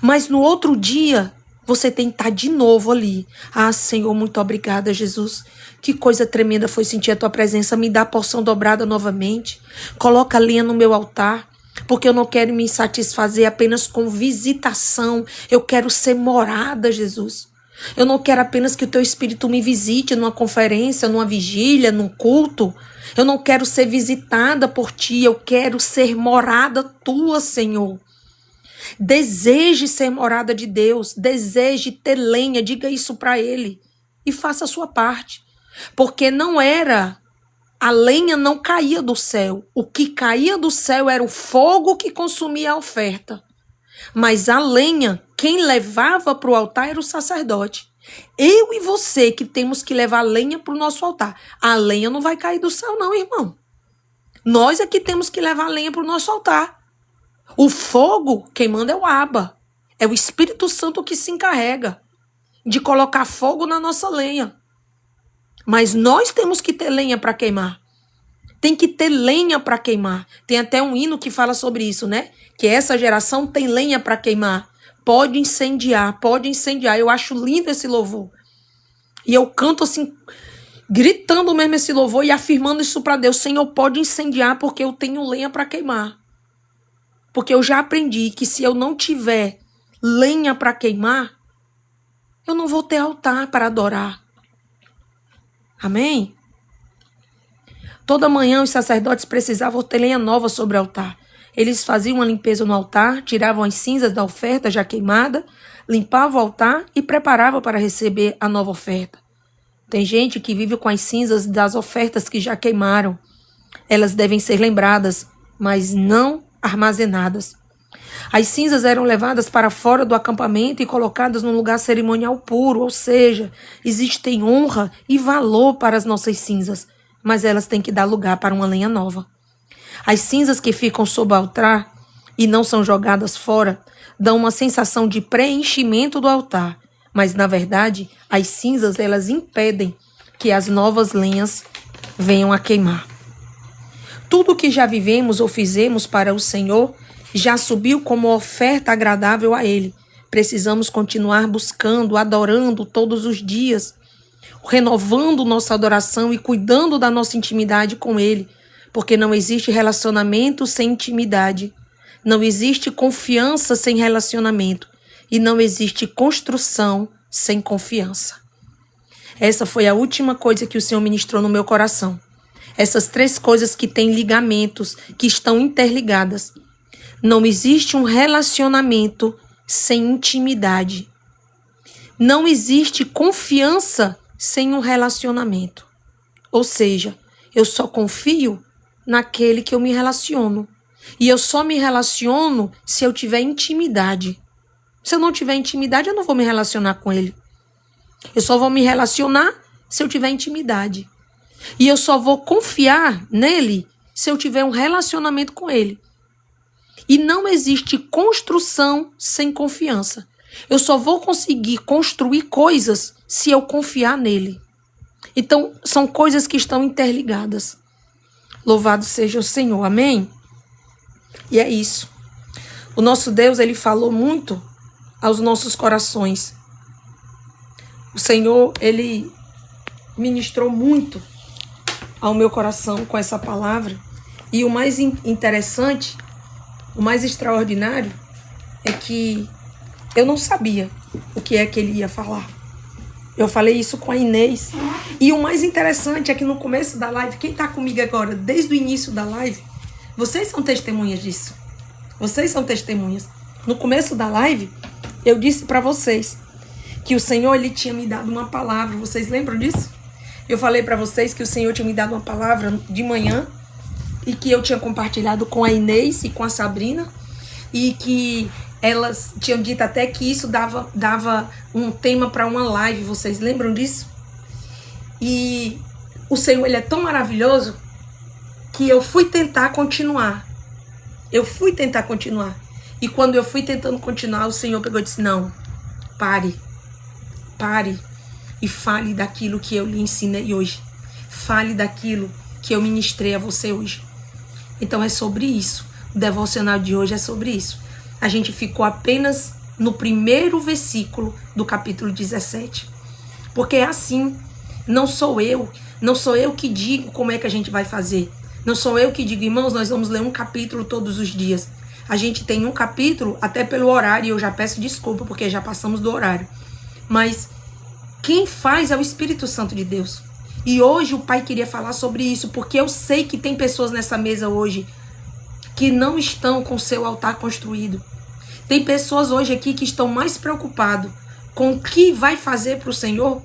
Mas no outro dia, você tem que estar de novo ali. Ah, Senhor, muito obrigada, Jesus. Que coisa tremenda foi sentir a tua presença. Me dá a porção dobrada novamente. Coloca a lenha no meu altar. Porque eu não quero me satisfazer apenas com visitação. Eu quero ser morada, Jesus. Eu não quero apenas que o teu Espírito me visite numa conferência, numa vigília, num culto. Eu não quero ser visitada por ti. Eu quero ser morada tua, Senhor. Deseje ser morada de Deus, deseje ter lenha, diga isso para Ele e faça a sua parte, porque a lenha não caía do céu, o que caía do céu era o fogo que consumia a oferta, mas a lenha, quem levava para o altar era o sacerdote. Eu e você que temos que levar lenha para o nosso altar, a lenha não vai cair do céu não, irmão. Nós é que temos que levar lenha para o nosso altar. O fogo, quem manda é o Abba. É o Espírito Santo que se encarrega de colocar fogo na nossa lenha. Mas nós temos que ter lenha para queimar. Tem que ter lenha para queimar. Tem até um hino que fala sobre isso, né? Que essa geração tem lenha para queimar. Pode incendiar, pode incendiar. Eu acho lindo esse louvor. E eu canto assim, gritando mesmo esse louvor e afirmando isso para Deus. Senhor, pode incendiar porque eu tenho lenha para queimar. Porque eu já aprendi que se eu não tiver lenha para queimar, eu não vou ter altar para adorar. Amém? Toda manhã os sacerdotes precisavam ter lenha nova sobre o altar. Eles faziam uma limpeza no altar, tiravam as cinzas da oferta já queimada, limpavam o altar e preparavam para receber a nova oferta. Tem gente que vive com as cinzas das ofertas que já queimaram. Elas devem ser lembradas, mas não armazenadas. As cinzas eram levadas para fora do acampamento e colocadas num lugar cerimonial puro, ou seja, existem honra e valor para as nossas cinzas, mas elas têm que dar lugar para uma lenha nova. As cinzas que ficam sob o altar e não são jogadas fora dão uma sensação de preenchimento do altar, mas na verdade as cinzas elas impedem que as novas lenhas venham a queimar. Tudo que já vivemos ou fizemos para o Senhor já subiu como oferta agradável a Ele. Precisamos continuar buscando, adorando todos os dias, renovando nossa adoração e cuidando da nossa intimidade com Ele, porque não existe relacionamento sem intimidade, não existe confiança sem relacionamento e não existe construção sem confiança. Essa foi a última coisa que o Senhor ministrou no meu coração. Essas 3 coisas que têm ligamentos, que estão interligadas. Não existe um relacionamento sem intimidade. Não existe confiança sem um relacionamento. Ou seja, eu só confio naquele que eu me relaciono. E eu só me relaciono se eu tiver intimidade. Se eu não tiver intimidade, eu não vou me relacionar com ele. Eu só vou me relacionar se eu tiver intimidade. E eu só vou confiar nele se eu tiver um relacionamento com ele. E não existe construção sem confiança. Eu só vou conseguir construir coisas se eu confiar nele. Então, são coisas que estão interligadas. Louvado seja o Senhor, amém? E é isso. O nosso Deus, ele falou muito aos nossos corações. O Senhor, ele ministrou muito ao meu coração com essa palavra. E o mais interessante, o mais extraordinário, é que eu não sabia o que é que ele ia falar. Eu falei isso com a Inês. E o mais interessante é que no começo da live, quem está comigo agora, desde o início da live, vocês são testemunhas disso. Vocês são testemunhas. No começo da live, eu disse para vocês que o Senhor, ele tinha me dado uma palavra. Vocês lembram disso? Eu falei para vocês que o Senhor tinha me dado uma palavra de manhã e que eu tinha compartilhado com a Inês e com a Sabrina e que elas tinham dito até que isso dava um tema para uma live. Vocês lembram disso? E o Senhor, ele é tão maravilhoso que eu fui tentar continuar. E quando eu fui tentando continuar, o Senhor pegou e disse, não, pare e fale daquilo que eu lhe ensinei hoje. Fale daquilo que eu ministrei a você hoje. Então é sobre isso. O devocional de hoje é sobre isso. A gente ficou apenas no primeiro versículo do capítulo 17. Porque é assim, não sou eu que digo como é que a gente vai fazer. Não sou eu que digo, irmãos, nós vamos ler um capítulo todos os dias. A gente tem um capítulo até pelo horário, e eu já peço desculpa porque já passamos do horário. Mas quem faz é o Espírito Santo de Deus. E hoje o Pai queria falar sobre isso, porque eu sei que tem pessoas nessa mesa hoje que não estão com o seu altar construído. Tem pessoas hoje aqui que estão mais preocupadas com o que vai fazer para o Senhor,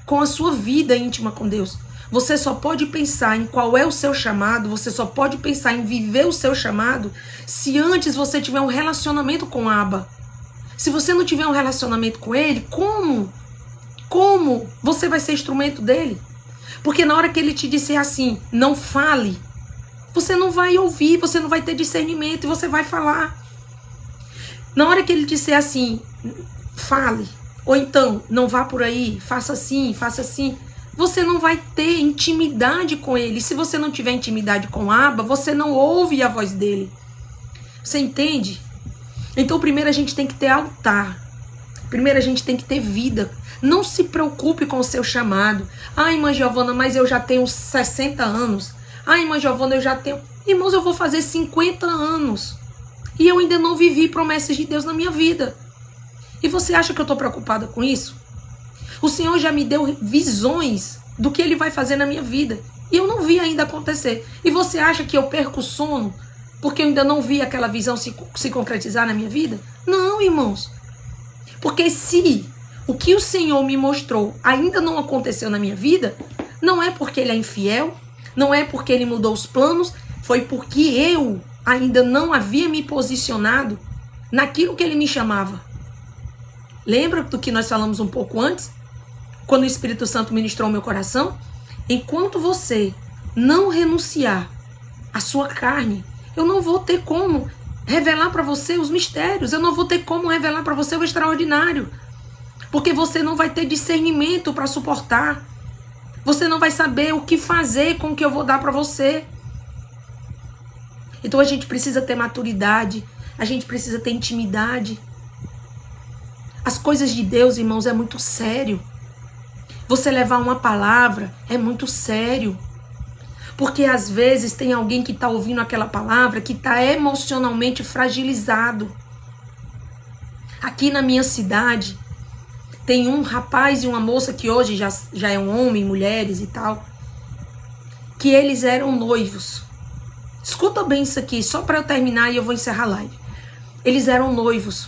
com a sua vida íntima com Deus. Você só pode pensar em qual é o seu chamado, você só pode pensar em viver o seu chamado se antes você tiver um relacionamento com o Abba. Se você não tiver um relacionamento com ele, como você vai ser instrumento dele? Porque na hora que ele te disser assim, não fale, Você não vai ouvir, você não vai ter discernimento e você vai falar. Na hora que ele disser assim, fale, ou então, não vá por aí, faça assim, você não vai ter intimidade com ele. Se você não tiver intimidade com o Abba, você não ouve a voz dele. Você entende? Então, primeiro a gente tem que ter altar. Primeiro a gente tem que ter vida. Não se preocupe com o seu chamado. Ai, irmã Giovana, mas eu já tenho 60 anos. Ai, irmã Giovana, eu já tenho... Irmãos, eu vou fazer 50 anos. E eu ainda não vivi promessas de Deus na minha vida. E você acha que eu estou preocupada com isso? O Senhor já me deu visões do que Ele vai fazer na minha vida. E eu não vi ainda acontecer. E você acha que eu perco o sono porque eu ainda não vi aquela visão se concretizar na minha vida? Não, irmãos. Porque se o que o Senhor me mostrou ainda não aconteceu na minha vida, não é porque Ele é infiel, não é porque Ele mudou os planos, foi porque eu ainda não havia me posicionado naquilo que Ele me chamava. Lembra do que nós falamos um pouco antes? Quando o Espírito Santo ministrou o meu coração? Enquanto você não renunciar à sua carne, eu não vou ter como revelar para você os mistérios. Eu não vou ter como revelar para você o extraordinário. Porque você não vai ter discernimento para suportar. Você não vai saber o que fazer com o que eu vou dar para você. Então a gente precisa ter maturidade. A gente precisa ter intimidade. As coisas de Deus, irmãos, é muito sério. Você levar uma palavra é muito sério. Porque às vezes tem alguém que está ouvindo aquela palavra que está emocionalmente fragilizado. Aqui na minha cidade, tem um rapaz e uma moça que hoje já é um homem, mulheres e tal, que eles eram noivos. Escuta bem isso aqui, só para eu terminar e eu vou encerrar a live. Eles eram noivos.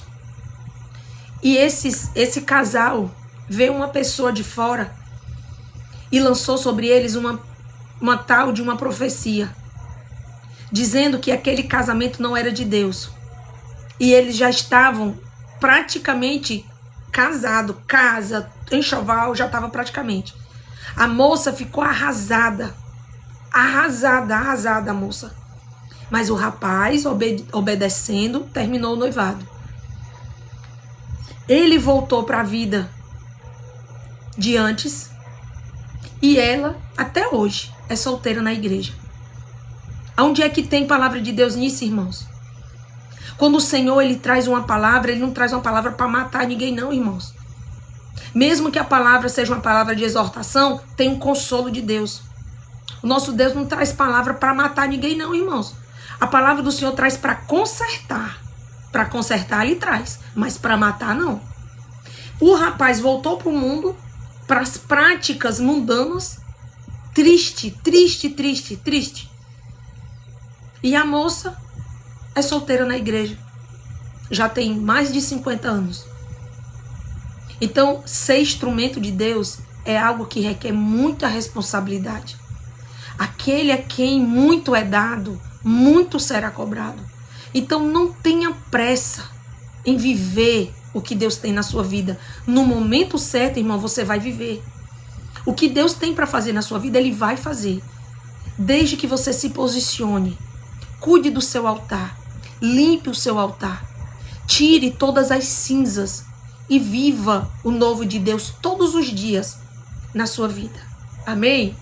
E esse casal veio uma pessoa de fora e lançou sobre eles uma tal de uma profecia, dizendo que aquele casamento não era de Deus. E eles já estavam praticamente casados, casa, enxoval, já estava praticamente. A moça ficou arrasada a moça. Mas o rapaz, obedecendo, terminou o noivado. Ele voltou para a vida de antes e ela, até hoje, é solteira na igreja. Onde é que tem palavra de Deus nisso, irmãos? Quando o Senhor ele traz uma palavra, Ele não traz uma palavra para matar ninguém não, irmãos. Mesmo que a palavra seja uma palavra de exortação, tem um consolo de Deus. O nosso Deus não traz palavra para matar ninguém não, irmãos. A palavra do Senhor traz para consertar. Para consertar Ele traz, mas para matar não. O rapaz voltou para o mundo, para as práticas mundanas, triste. E a moça é solteira na igreja. Já tem mais de 50 anos. Então, ser instrumento de Deus é algo que requer muita responsabilidade. Aquele a quem muito é dado, muito será cobrado. Então, não tenha pressa em viver o que Deus tem na sua vida. No momento certo, irmão, você vai viver. O que Deus tem para fazer na sua vida, Ele vai fazer. Desde que você se posicione. Cuide do seu altar. Limpe o seu altar. Tire todas as cinzas e viva o novo de Deus todos os dias na sua vida. Amém?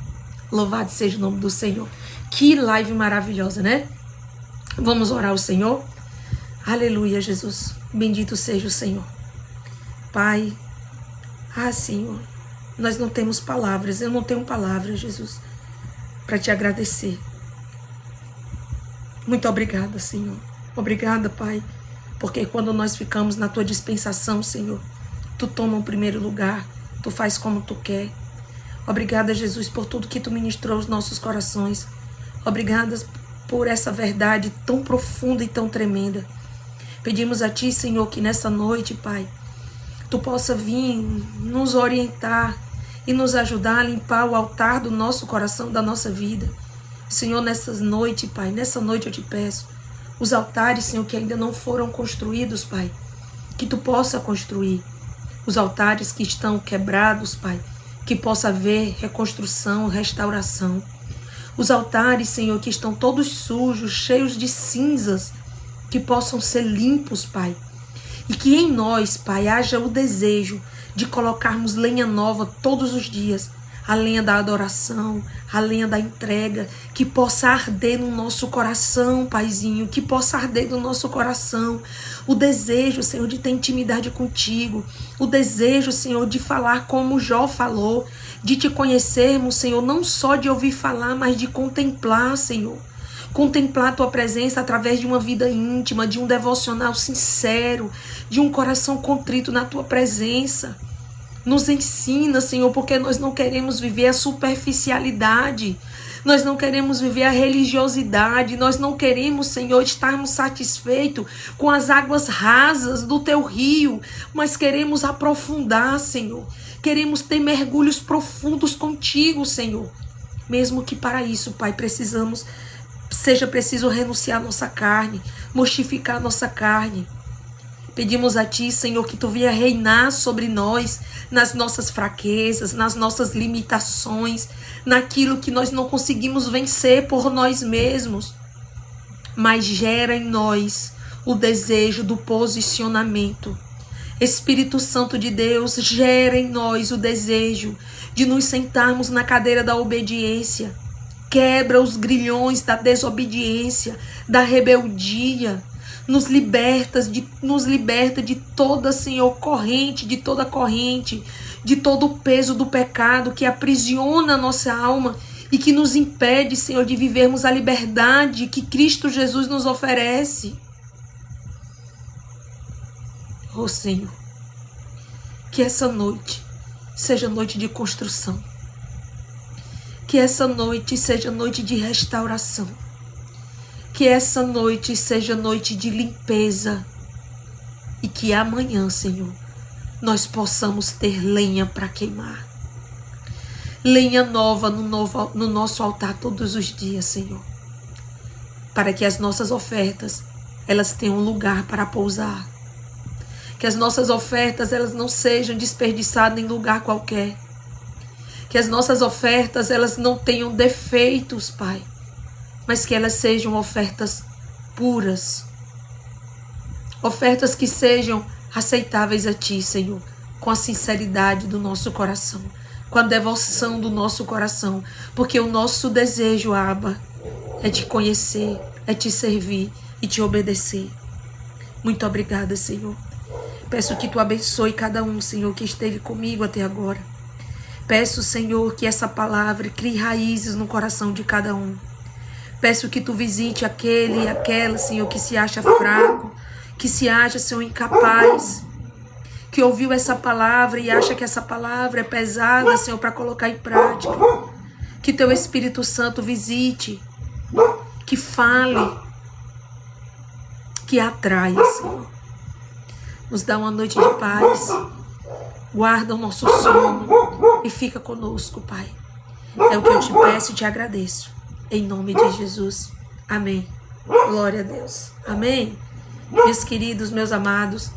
Louvado seja o nome do Senhor. Que live maravilhosa, né? Vamos orar ao Senhor? Aleluia, Jesus. Bendito seja o Senhor. Pai, Senhor, nós não temos palavras, eu não tenho palavras, Jesus, para te agradecer. Muito obrigada, Senhor. Obrigada, Pai, porque quando nós ficamos na tua dispensação, Senhor, tu toma o primeiro lugar, tu faz como tu quer. Obrigada, Jesus, por tudo que tu ministrou aos nossos corações. Obrigada por essa verdade tão profunda e tão tremenda. Pedimos a Ti, Senhor, que nessa noite, Pai, Tu possa vir nos orientar e nos ajudar a limpar o altar do nosso coração, da nossa vida. Senhor, nessa noite, Pai, nessa noite eu te peço, os altares, Senhor, que ainda não foram construídos, Pai, que Tu possa construir. Os altares que estão quebrados, Pai, que possa haver reconstrução, restauração. Os altares, Senhor, que estão todos sujos, cheios de cinzas, que possam ser limpos, Pai. E que em nós, Pai, haja o desejo de colocarmos lenha nova todos os dias. A lenha da adoração, a lenha da entrega, que possa arder no nosso coração, Paizinho, que possa arder no nosso coração. O desejo, Senhor, de ter intimidade contigo. O desejo, Senhor, de falar como Jó falou, de te conhecermos, Senhor, não só de ouvir falar, mas de contemplar, Senhor. Contemplar a tua presença através de uma vida íntima, de um devocional sincero, de um coração contrito na tua presença. Nos ensina, Senhor, porque nós não queremos viver a superficialidade. Nós não queremos viver a religiosidade. Nós não queremos, Senhor, estarmos satisfeitos com as águas rasas do teu rio. Mas queremos aprofundar, Senhor. Queremos ter mergulhos profundos contigo, Senhor. Mesmo que para isso, Pai, seja preciso renunciar a nossa carne, mortificar a nossa carne. Pedimos a Ti, Senhor, que Tu venha reinar sobre nós, nas nossas fraquezas, nas nossas limitações, naquilo que nós não conseguimos vencer por nós mesmos. Mas gera em nós o desejo do posicionamento. Espírito Santo de Deus, gera em nós o desejo de nos sentarmos na cadeira da obediência. Quebra os grilhões da desobediência, da rebeldia. Nos liberta de toda, Senhor, corrente, de todo o peso do pecado que aprisiona a nossa alma e que nos impede, Senhor, de vivermos a liberdade que Cristo Jesus nos oferece. Oh, Senhor, que essa noite seja noite de construção. Que essa noite seja noite de restauração. Que essa noite seja noite de limpeza. E que amanhã, Senhor, nós possamos ter lenha para queimar. Lenha nova no nosso altar todos os dias, Senhor. Para que as nossas ofertas, elas tenham lugar para pousar. Que as nossas ofertas, elas não sejam desperdiçadas em lugar qualquer. Que as nossas ofertas, elas não tenham defeitos, Pai. Mas que elas sejam ofertas puras. Ofertas que sejam aceitáveis a Ti, Senhor, com a sinceridade do nosso coração, com a devoção do nosso coração, porque o nosso desejo, Abba, é Te conhecer, é Te servir e Te obedecer. Muito obrigada, Senhor. Peço que Tu abençoe cada um, Senhor, que esteve comigo até agora. Peço, Senhor, que essa palavra crie raízes no coração de cada um. Peço que Tu visite aquele e aquela, Senhor, que se acha fraco, que se acha, Senhor, incapaz, que ouviu essa palavra e acha que essa palavra é pesada, Senhor, para colocar em prática. Que Teu Espírito Santo visite, que fale, que atraia, Senhor. Nos dá uma noite de paz, guarda o nosso sono e fica conosco, Pai. É o que eu Te peço e Te agradeço. Em nome de Jesus. Amém. Glória a Deus. Amém. Meus queridos, meus amados,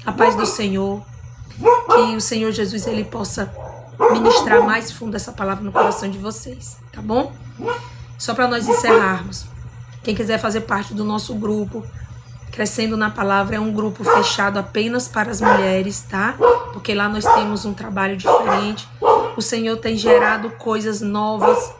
a paz do Senhor. Que o Senhor Jesus, Ele possa ministrar mais fundo essa palavra no coração de vocês. Tá bom? Só para nós encerrarmos. Quem quiser fazer parte do nosso grupo, Crescendo na Palavra, é um grupo fechado apenas para as mulheres, tá? Porque lá nós temos um trabalho diferente. O Senhor tem gerado coisas novas.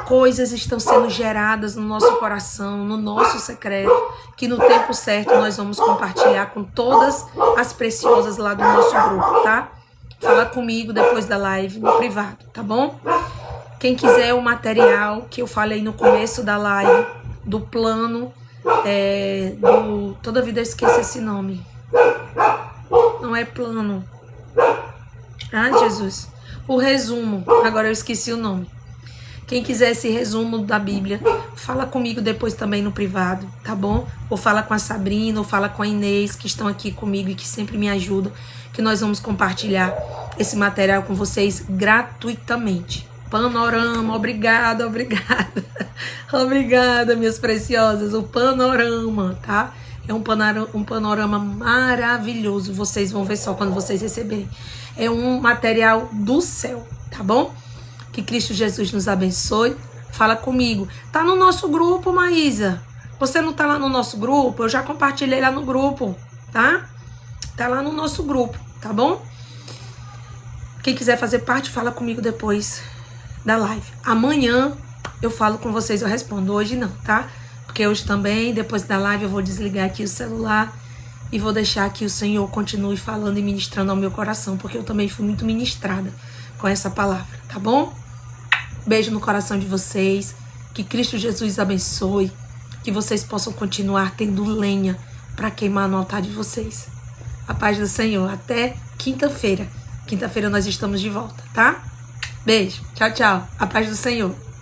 Coisas estão sendo geradas no nosso coração, no nosso secreto, que no tempo certo nós vamos compartilhar com todas as preciosas lá do nosso grupo, tá? Fala comigo depois da live, no privado, tá bom? Quem quiser o material que eu falei no começo da live, do plano, toda vida eu esqueço esse nome. Não é plano. Ah, Jesus. O resumo, agora eu esqueci o nome. Quem quiser esse resumo da Bíblia, fala comigo depois também no privado, tá bom? Ou fala com a Sabrina, ou fala com a Inês, que estão aqui comigo e que sempre me ajudam, que nós vamos compartilhar esse material com vocês gratuitamente. Panorama, obrigada. Obrigada, minhas preciosas. O panorama, tá? É um panorama maravilhoso. Vocês vão ver só quando vocês receberem. É um material do céu, tá bom? Que Cristo Jesus nos abençoe. fala comigo. Tá no nosso grupo, Maísa. Você não tá lá no nosso grupo? Eu já compartilhei lá no grupo, tá? Tá lá no nosso grupo, tá bom? Quem quiser fazer parte, fala comigo depois da live. Amanhã eu falo com vocês, eu respondo. Hoje não, tá? Porque hoje também, depois da live, eu vou desligar aqui o celular e vou deixar que o Senhor continue falando e ministrando ao meu coração, porque eu também fui muito ministrada com essa palavra, tá bom? Beijo no coração de vocês. Que Cristo Jesus abençoe. Que vocês possam continuar tendo lenha para queimar no altar de vocês. A paz do Senhor. Até quinta-feira. Quinta-feira nós estamos de volta, tá? Beijo. Tchau, tchau. A paz do Senhor.